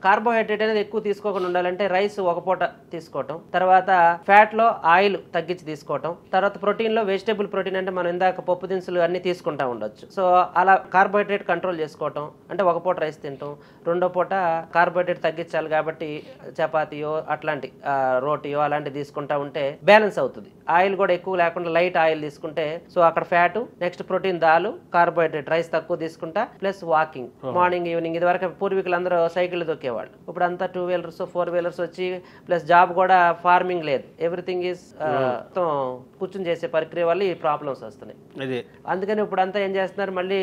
కార్బోహైడ్రేట్ అనేది ఎక్కువ తీసుకోకుండా ఉండాలంటే రైస్ ఒక పూట తీసుకోవటం, తర్వాత ఫ్యాట్ లో ఆయిల్ తగ్గించి తీసుకోవటం, తర్వాత ప్రోటీన్ లో వెజిటేబుల్ ప్రోటీన్ అంటే మనం ఇందాక పప్పు దినుసులు అన్ని తీసుకుంటా ఉండొచ్చు. సో అలా కార్బోహైడ్రేట్ కంట్రోల్ చేసుకోవటం అంటే ఒక పూట రైస్ తింటాం, రెండో పూట కార్బోహైడ్రేట్ తగ్గించాలి కాబట్టి చపాతీయో అట్లాంటి రోటీయో అలాంటివి తీసుకుంటా ఉంటే బ్యాలెన్స్ అవుతుంది. ఆయిల్ కూడా ఎక్కువ లేకుండా లైట్ ఆయిల్ తీసుకుంటే సో అక్కడ ఫ్యాట్, నెక్స్ట్ ప్రోటీన్ దాలు, కార్బోహైడ్రేట్ రైస్ తక్కువ తీసుకుంటా, ప్లస్ వాకింగ్ మార్నింగ్ ఈవినింగ్. ఇది వరకు పూర్వీకులందరూ సైకిల్ తొక్కేవాళ్ళు, ఇప్పుడు అంతా 2 వీలర్స్ 4 వీలర్స్ వచ్చి ప్లస్ జాబ్ కూడా ఫార్మింగ్ లేదు, ఎవ్రీథింగ్ ఈజ్ కూర్చుని చేసే ప్రక్రియ వల్ల ఈ ప్రాబ్లమ్స్ వస్తున్నాయి. అందుకని ఇప్పుడు అంతా ఏం చేస్తున్నారు, మళ్ళీ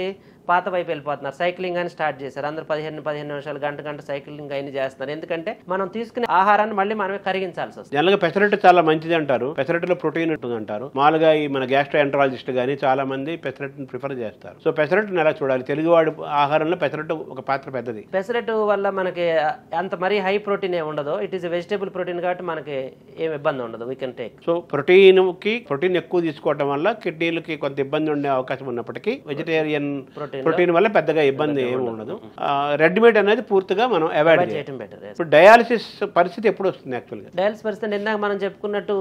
పాత వైపు వెళ్ళిపోతున్నారు. సైక్లింగ్ అని స్టార్ట్ చేశారు, అందరూ 15 నిమిషాలు గంట సైక్లింగ్ అయినా చేస్తున్నారు. ఎందుకంటే మనం తీసుకునే ఆహారాన్ని మళ్ళీ మనమే కరిగించాల్సి వస్తుంది. జనరల్గా పెసరట్టు చాలా మంచిది అంటారు, పెసరట్టులో ప్రోటీన్ ఉంటుంది అంటారు. మామూలుగా ఈ మన గ్యాస్ట్రోఎంట్రాలజిస్ట్ గానీ చాలా మంది పెసరట్టును ప్రిఫర్ చేస్తారు. సో పెసరట్టును ఎలా చూడాలి? తెలుగువాడు ఆహారంలో పెసరట్టు ఒక పాత్ర పెద్దది. పెసరట్టు వల్ల మనకి అంత మరీ హై ప్రోటీన్ ఏమి ఉండదు, ఇట్ ఈస్ వెజిటేబుల్ ప్రోటీన్ కాబట్టి మనకి ఏమి ఇబ్బంది ఉండదు, we can take. So protein ఎక్కువ తీసుకోవడం వల్ల కిడ్నీలకి కొంత ఇబ్బంది ఉండే అవకాశం ఉన్నప్పటికీ వెజిటేరియన్ ప్రోటీన్ వల్ల పెద్దగా ఇబ్బంది ఏమి ఉండదు. రెడ్ మీట్ అనేది పూర్తిగా మనం అవాయిడ్ చేయడం బెటర్. ఇప్పుడు డయాలసిస్ పరిస్థితి ఎప్పుడు వస్తుంది? యాక్చువల్గా డయాలసిస్ పరిస్థితి ఇందాక మనం చెప్పుకున్నట్టు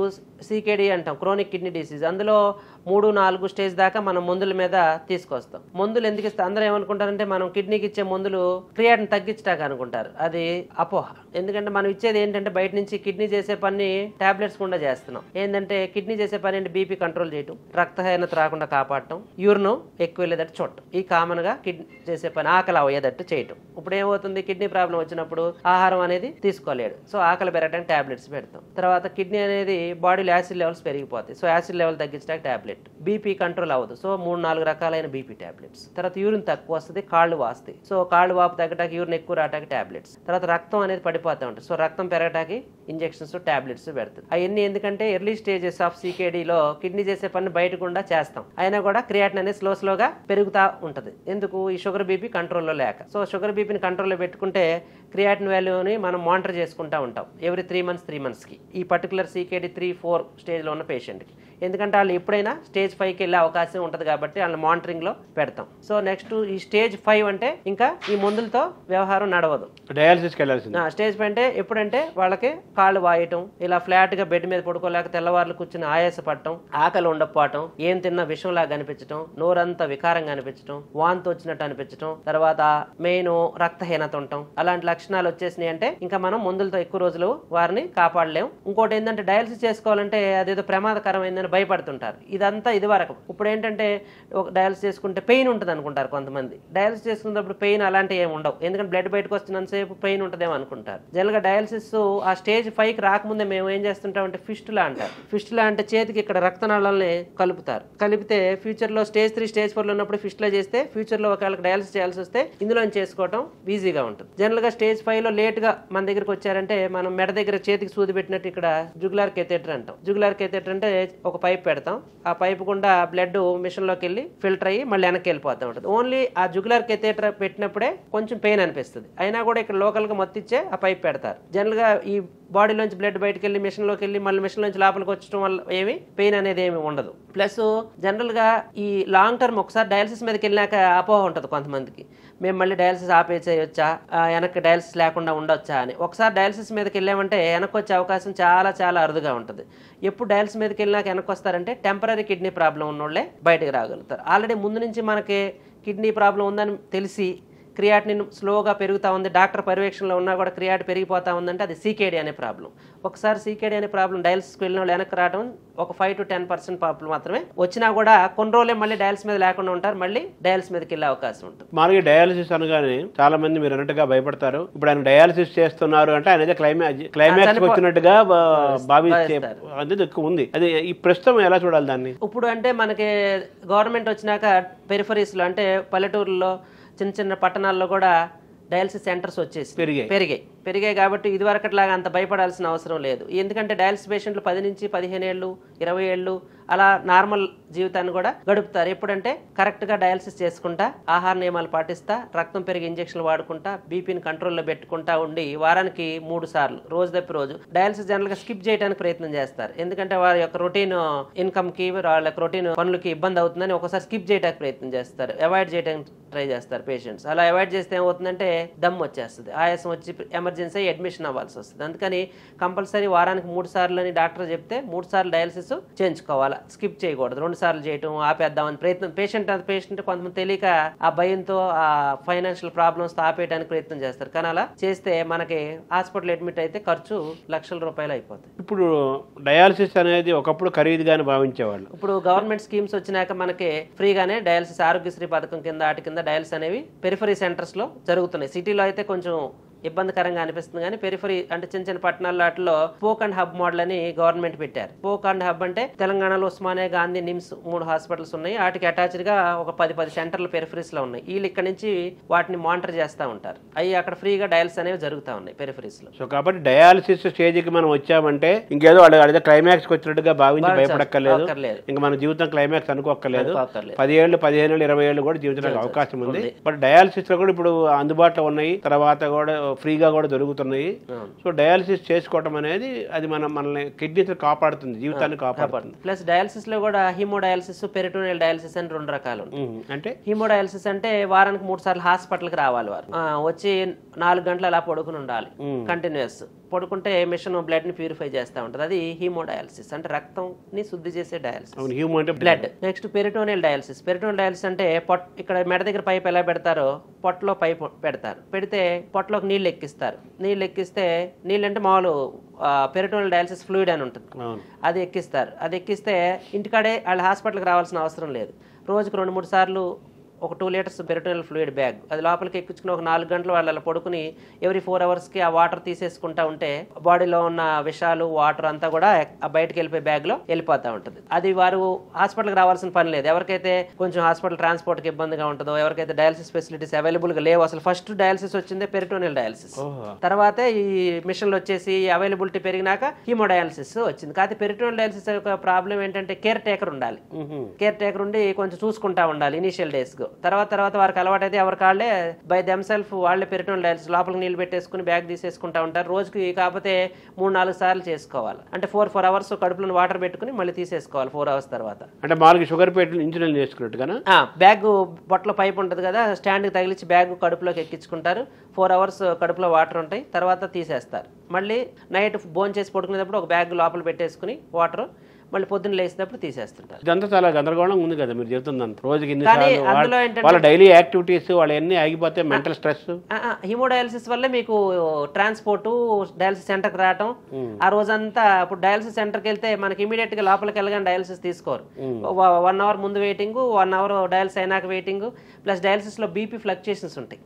CKD అంటాం, క్రోనిక్ కిడ్నీ డిసీజ్. అందులో 3-4 స్టేజ్ దాకా మనం మందుల మీద తీసుకొస్తాం. మందులు ఎందుకు ఇస్తాం? అందరూ ఏమనుకుంటారంటే మనం కిడ్నీకి ఇచ్చే మందులు క్రియాటిన్ తగ్గించడానికి అనుకుంటారు, అది అపోహ. ఎందుకంటే మనం ఇచ్చేది ఏంటంటే బయట నుంచి కిడ్నీ చేసే పని టాబ్లెట్స్ కూడా చేస్తున్నాం. ఏంటంటే కిడ్నీ చేసే పని ఏంటి, బీపీ కంట్రోల్ చేయటం, రక్తహీనత రాకుండా కాపాడటం, యూరిన్ ఎక్కువ వెళ్ళేటట్టు చూడటం. ఈ కామన్ గా కిడ్నీ చేసే పని ఆకలి అయ్యేటట్టు చేయటం. ఇప్పుడు ఏమవుతుంది, కిడ్నీ ప్రాబ్లం వచ్చినప్పుడు ఆహారం అనేది తీసుకోలేడు, సో ఆకలి పెరగడానికి టాబ్లెట్స్ పెడతాం. తర్వాత కిడ్నీ అనేది బాడీలో యాసిడ్ లెవెల్స్ పెరిగిపోతాయి, సో యాసిడ్ లెవెల్ తగ్గించడానికి టాబ్లెట్. బీపీ కంట్రోల్ అవ్వదు, సో 3-4 రకాలైన బీపీ టాబ్లెట్స్. తర్వాత యూరిన్ తక్కువ వస్తుంది, కాళ్ళు వాస్తాయి, సో కాళ్ళు వాపు తగ్గడానికి, యూరిన్ ఎక్కువ రావడానికి టాబ్లెట్స్. తర్వాత రక్తం అనేది పడిపోతూ ఉంటుంది, సో రక్తం పెరగడానికి ఇంజెక్షన్స్ టాబ్లెట్స్ పెడుతుంది. అవన్నీ ఎందుకంటే ఎర్లీ స్టేజెస్ ఆఫ్ CKDలో కిడ్నీ చేసే పని బయటకుండా చేస్తాం, అయినా కూడా క్రియాటిన్ అనేది స్లోగా పెరుగుతూ ఉంటుంది. ఎందుకు? ఈ షుగర్ బీపీ కంట్రోల్లో లేక. సో షుగర్ బీపీని కంట్రోల్లో పెట్టుకుంటే క్రియాటిన్ వాల్యూని మనం మానిటర్ చేసుకుంటూ ఉంటాం ఎవ్రీ 3 మంత్స్కి ఈ పర్టికులర్ CKD 3-4 స్టేజ్లో ఉన్న పేషెంట్కి. ఎందుకంటే వాళ్ళు ఎప్పుడైనా స్టేజ్ 5కి వెళ్ళే అవకాశం ఉంటుంది కాబట్టి వాళ్ళని మానిటరింగ్లో పెడతాం. సో నెక్స్ట్ ఈ స్టేజ్ 5 అంటే ఇంకా ఈ మందులతో వ్యవహారం నడవదు, డయాలసిస్కి వెళ్ళాల్సింది. స్టేజ్ 5 అంటే ఎప్పుడంటే వాళ్ళకి కాళ్ళు వాయటం, ఇలా ఫ్లాట్గా బెడ్ మీద పడుకోలేక తెల్లవారులు కూర్చుని ఆయాసపడటం, ఆకలి ఉండకపోవటం, ఏం తిన్నా విషంలాగా అనిపించడం, నోరంతా వికారంగా అనిపించడం, వాంతి వచ్చినట్టు అనిపించడం, తర్వాత మెయిన్ రక్తహీనత ఉండటం, అలాంటి లక్షణాలు వచ్చేసినాయి అంటే ఇంకా మనం మందులతో ఎక్కువ రోజులు వారిని కాపాడలేం. ఇంకోటి ఏంటంటే డయాలసిస్ చేసుకోవాలంటే అదేదో ప్రమాదకరమైందని భయపడుతుంటారు. ఇదంతా ఇది వరకు. ఇప్పుడు ఏంటంటే ఒక డయాలసిస్ చేసుకుంటే పెయిన్ ఉంటుంది అనుకుంటారు కొంతమంది. డయాలసిస్ చేసుకున్నప్పుడు పెయిన్ అలాంటివి ఏమి ఉండవు, ఎందుకంటే బ్లడ్ బయటకు వస్తున్నంతసేపు పెయిన్ ఉంటుందేమో అనుకుంటారు. జనరల్గా డయాలసిస్ ఆ స్టేజ్ 5కి రాకముందే మేము ఏం చేస్తుంటామంటే ఫిస్టులా అంటారు. ఫిస్టులా అంటే చేతికి ఇక్కడ రక్తనాళాలని కలుపుతారు. కలిపితే ఫ్యూచర్లో స్టేజ్ 3 స్టేజ్ 4లో ఉన్నప్పుడు ఫిస్టులా చేస్తే ఫ్యూచర్లో ఒకవేళ డయాలసిస్ చేయాల్సి వస్తే ఇందులో చేసుకోవడం ఈజీగా ఉంటుంది. జనరల్గా స్టేజ్ 5లో లేట్గా మన దగ్గరికి వచ్చారంటే మనం మెడ దగ్గర చేతికి సూది పెట్టినట్టు ఇక్కడ జుగులార్ కెథెటర్ అంటాం. జుగులార్ కెథెటర్ అంటే ఒక పైప్ పెడతాం, ఆ పైపు గుండా బ్లడ్ మిషన్లోకి వెళ్ళి ఫిల్టర్ అయ్యి మళ్ళీ వెనక్కి వెళ్ళిపోతూ ఉంటుంది. ఓన్లీ ఆ జుగులార్ కెథెటర్ పెట్టినప్పుడే కొంచెం పెయిన్ అనిపిస్తుంది, అయినా కూడా ఇక్కడ లోకల్గా మొత్తిచ్చే ఆ పైప్ పెడతారు. జనరల్గా ఈ బాడీలోంచి బ్లడ్ బయటకు వెళ్ళి మిషన్లోకి వెళ్ళి మళ్ళీ మిషన్లోంచి లోపలికి వచ్చడం వల్ల ఏమి పెయిన్ అనేది ఏమి ఉండదు. ప్లస్ జనరల్గా ఈ లాంగ్ టర్మ్ ఒకసారి డయాలసిస్ మీదకి వెళ్ళినాక అపోహ ఉంటుంది కొంతమందికి, మేము మళ్ళీ డయాలసిస్ ఆపేసేయొచ్చా, వెనక్కి డయాలసిస్ లేకుండా ఉండొచ్చా అని. ఒకసారి డయాలసిస్ మీదకి వెళ్ళామంటే వెనక్కి వచ్చే అవకాశం చాలా అరుదుగా ఉంటుంది. ఎప్పుడు డయాలసిస్ మీదకి వెళ్ళినాక వెనక్కి వస్తారంటే టెంపరీ కిడ్నీ ప్రాబ్లం ఉన్నోళ్ళే బయటకు రాగలుగుతారు. ఆల్రెడీ ముందు నుంచి మనకి కిడ్నీ ప్రాబ్లం ఉందని తెలిసి క్రియాటినిన్ స్లోగా పెరుగుతూ ఉంది, డాక్టర్ పర్యవేక్షణలో ఉన్నా కూడా క్రియాట్ పెరిగిపోతా ఉందంటే అది సీకేడీ అనే ప్రాబ్లం. ఒకసారి సీకేడీ అనే ప్రాబ్లం డయాలసిస్కి వెళ్ళిన వాళ్ళు వెనక్కి రావడం ఒక 5 to 10% ప్రాబ్లం మాత్రమే. వచ్చినా కూడా కొన్ని రోజులే మళ్ళీ డయాలసిస్ మీద లేకుండా ఉంటారు, మళ్ళీ డయాలసిస్ మీదకి వెళ్ళే అవకాశం ఉంటుంది. మామూలుగా డయాలసిస్ అనగానే చాలా మంది మీరు అన్నట్టుగా భయపడతారు. ఇప్పుడు ఆయన డయాలసిస్ చేస్తున్నారు అంటే ఆయన క్లైమాక్స్ వచ్చినట్టుగా భావించే అది ఎక్కువ ఉంది. అది ఈ ప్రస్తుతం ఎలా చూడాలి దాన్ని? ఇప్పుడు అంటే మనకి గవర్నమెంట్ వచ్చినాక పెరిఫరీస్లో అంటే పల్లెటూరులో చిన్న చిన్న పట్టణాల్లో కూడా డయాలసిస్ సెంటర్స్ వచ్చేసి పెరిగాయి కాబట్టి ఇదివరకట్లాగా అంత భయపడాల్సిన అవసరం లేదు. ఎందుకంటే డయాలసిస్ పేషెంట్లు 10 నుంచి 15 ఏళ్ళు 20 ఏళ్ళు అలా నార్మల్ జీవితాన్ని కూడా గడుపుతారు. ఎప్పుడంటే కరెక్ట్గా డయాలసిస్ చేసుకుంటా, ఆహార నియమాలు పాటిస్తా, రక్తం పెరిగి ఇంజక్షన్లు వాడుకుంటా, బీపీని కంట్రోల్లో పెట్టుకుంటా ఉండి వారానికి 3 సార్లు రోజు తప్పి రోజు డయాలసిస్ జనరల్గా స్కిప్ చేయడానికి ప్రయత్నం చేస్తారు. ఎందుకంటే వారి యొక్క రొటీన్ ఇన్కమ్కి వాళ్ళ యొక్క రొటీన్ పనులకి ఇబ్బంది అవుతుందని ఒకసారి స్కిప్ చేయడానికి ప్రయత్నం చేస్తారు, అవాయిడ్ చేయడానికి ట్రై చేస్తారు పేషెంట్స్. అలా అవాయిడ్ చేస్తే ఏమవుతుందంటే దమ్ వచ్చేస్తుంది, ఆయాసం వచ్చి ఎమర్జెన్సీ అడ్మిషన్ అవ్వాల్సి వస్తుంది. అందుకని కంపల్సరీ వారానికి 3 సార్లు అని డాక్టర్ చెప్తే 3 సార్లు డయాలసిస్ చేయించుకోవాలి, స్కిప్ చేయకూడదు. 2 సార్లు చేయటం ఆపేద్దామని ప్రయత్నం పేషెంట్ కొంతమంది తెలియక ఆ భయంతో ఆ ఫైనాన్షియల్ ప్రాబ్లమ్స్ తో ఆపేయడానికి ప్రయత్నం చేస్తారు. కానీ అలా చేస్తే మనకి హాస్పిటల్ అడ్మిట్ అయితే ఖర్చు లక్షల రూపాయలు అయిపోతాయి. ఇప్పుడు డయాలసిస్ అనేది ఒకప్పుడు ఖరీదుగానే భావించేవాళ్ళు. ఇప్పుడు గవర్నమెంట్ స్కీమ్స్ వచ్చినాక మనకి ఫ్రీగానే డయాలసిస్ ఆరోగ్యశ్రీ పథకం కింద వాటి కింద డయాలసిస్ అనేవి పెరిఫరీ సెంటర్స్ లో జరుగుతున్నాయి. సిటీలో అయితే కొంచెం ఇబ్బందికరంగా అనిపిస్తుంది కానీ పెరిఫరీ అంటే చిన్న చిన్న పట్టణాల్లో వాటిలో స్పోక్ అండ్ హబ్ మోడల్ అని గవర్నమెంట్ పెట్టారు. స్పోక్ అండ్ హబ్ అంటే తెలంగాణలో ఉస్మానియా, గాంధీ, నిమ్స్ 3 హాస్పిటల్స్ ఉన్నాయి. వాటికి అటాచ్డ్ గా ఒక 10 సెంటర్లు పెరిఫరీస్ లో ఉన్నాయి. వీళ్ళు ఇక్కడ నుంచి వాటిని మానిటర్ చేస్తూ ఉంటారు. అవి అక్కడ ఫ్రీగా డయాలసిస్ అనేవి జరుగుతూ ఉన్నాయి పెరిఫరీస్ లో. సో కాబట్టి డయాలసిస్ స్టేజ్ కి మనం వచ్చామంటే ఇంకేదో అడిగితే క్లైమాక్స్ వచ్చినట్టుగా భావించి భయపడక్కర్లేదు. ఇంకా మన జీవితం క్లైమాక్స్ అనుకోక్కర్లేదు. 10 ఏళ్ళు 15 ఏళ్ళు 20 ఏళ్ళు కూడా జీవించడానికి అవకాశం ఉంది. బట్ డయాలసిస్ లో కూడా ఇప్పుడు అందుబాటులో ఉన్నాయి, తర్వాత కూడా ఫ్రీగా కూడా దొరుకుతున్నాయి. సో డయాలసిస్ చేసుకోవటం అనేది అది మనల్ని కిడ్నీస్ కాపాడుతుంది, జీవితాన్ని కాపాడుతుంది. ప్లస్ డయాలసిస్ లో కూడా హీమోడయాలసిస్, పెరిటోనియల్ డయాలసిస్ అని 2 రకాలు. అంటే హీమోడయాలసిస్ అంటే వారానికి 3 సార్లు హాస్పిటల్ కి రావాలి. వారు వచ్చి 4 గంటలు అలా పడుకుని ఉండాలి కంటిన్యూస్. పడుకుంటే మిషన్ బ్లడ్ ని ప్యూరిఫై చేస్తూ ఉంటుంది. అది హీమోడయాలసిస్ అంటే రక్తం ని శుద్ధి చేసే dialysis, blood. Next peritoneal dialysis. Peritoneal dialysis అంటే ఇక్కడ మెడ దగ్గర పైప్ ఎలా పెడతారో పొట్టలో పైప్ పెడతారు. పెడితే పొట్టలోకి నీళ్ళు ఎక్కిస్తారు. నీళ్ళు ఎక్కిస్తే నీళ్ళు అంటే మామూలు పెరిటోనియల్ డయాలసిస్ ఫ్లూయిడ్ అని ఉంటుంది, అది ఎక్కిస్తారు. అది ఎక్కిస్తే ఇంటికాడే వాళ్ళ హాస్పిటల్కి రావాల్సిన అవసరం లేదు. రోజుకు 2-3 సార్లు ఒక 2 లీటర్స్ పెరిటోనియల్ ఫ్లూయిడ్ బ్యాగ్ అది లోపలికి ఎక్కించుకుని ఒక 4 గంటలు వాళ్ళ పడుకుని ఎవ్రీ 4 అవర్స్కి ఆ వాటర్ తీసేసుకుంటా ఉంటే బాడీలో ఉన్న విషాలు వాటర్ అంతా కూడా ఆ బయటకు వెళ్ళిపోయి బ్యాగ్ లో వెళ్ళిపోతా ఉంటుంది. అది వారు హాస్పిటల్కి రావాల్సిన పని లేదు. ఎవరికైతే కొంచెం హాస్పిటల్ ట్రాన్స్పోర్ట్ కి ఇబ్బందిగా ఉంటుందో, ఎవరికైతే డయాలసిస్ ఫెసిలిటీస్ అవైలబుల్ గా లేవు, అసలు ఫస్ట్ డయాలసిస్ వచ్చిందే పెరిటోనియల్ డయాలసిస్, తర్వాత ఈ మిషన్లు వచ్చేసి అవైలబిలిటీ పెరిగినాక హీమోడయాలసిస్ వచ్చింది. కాకపోతే పెరిటోనియల్ డయాలసిస్ యొక్క ప్రాబ్లం ఏంటంటే కేర్ టేకర్ ఉండాలి. కేర్ టేకర్ ఉండి కొంచెం చూసుకుంటా ఉండాలి ఇనిషియల్ డేస్ కు. తర్వాత వారికి అలవాటైతే ఎవరికి వాళ్ళే బై దెమ్సెల్ఫ్ వాళ్ళే పెరిటోనియల్ డయాలసిస్ లోపలికి నీళ్ళు పెట్టేసుకుని బ్యాగ్ తీసేసుకుంటా ఉంటారు. రోజుకి కాకపోతే 3-4 సార్లు చేసుకోవాలి. అంటే 4 అవర్స్ కడుపులో వాటర్ పెట్టుకుని మళ్ళీ తీసేసుకోవాలి 4 అవర్స్ తర్వాత. అంటే మామూలుగా షుగర్ పేషెంట్లు ఇన్సులిన్ చేసుకున్నట్టుగా బ్యాగ్ బొట్టలో పైప్ ఉంటుంది కదా, స్టాండ్కి తగిలించి బ్యాగ్ కడుపులోకి ఎక్కించుకుంటారు. 4 అవర్స్ కడుపులో వాటర్ ఉంటాయి, తర్వాత తీసేస్తారు. మళ్ళీ నైట్ భోజనం చేసి పడుకునేటప్పుడు ఒక బ్యాగ్ లోపల పెట్టేసుకుని వాటర్ మళ్ళీ పొద్దున్న లేచినప్పుడు తీసేస్తుంటారు. ఇదంతా చాలా గందరగోళంగా ఉంది కదా మీరు చెప్తుందంత. రోజుకి వాళ్ళ డైలీ యాక్టివిటీస్ వాళ్ళ అన్ని ఆగిపోతే మెంటల్ స్ట్రెస్. హీమోడయాలసిస్ వల్లే మీకు ట్రాన్స్పోర్ట్ డయాలసిస్ సెంటర్కి రావటం ఆ రోజంతా. ఇప్పుడు డయాలసిస్ సెంటర్కి వెళ్తే మనకి ఇమీడియట్ గా లోపలికి వెళ్ళగానే డయాలసిస్ తీసుకోరు. 1 అవర్ ముందు వెయిటింగ్, 1 అవర్ డయాలసిస్ అయినాక waiting. Plus dialysis low BP fluctuations ఉంటాయి,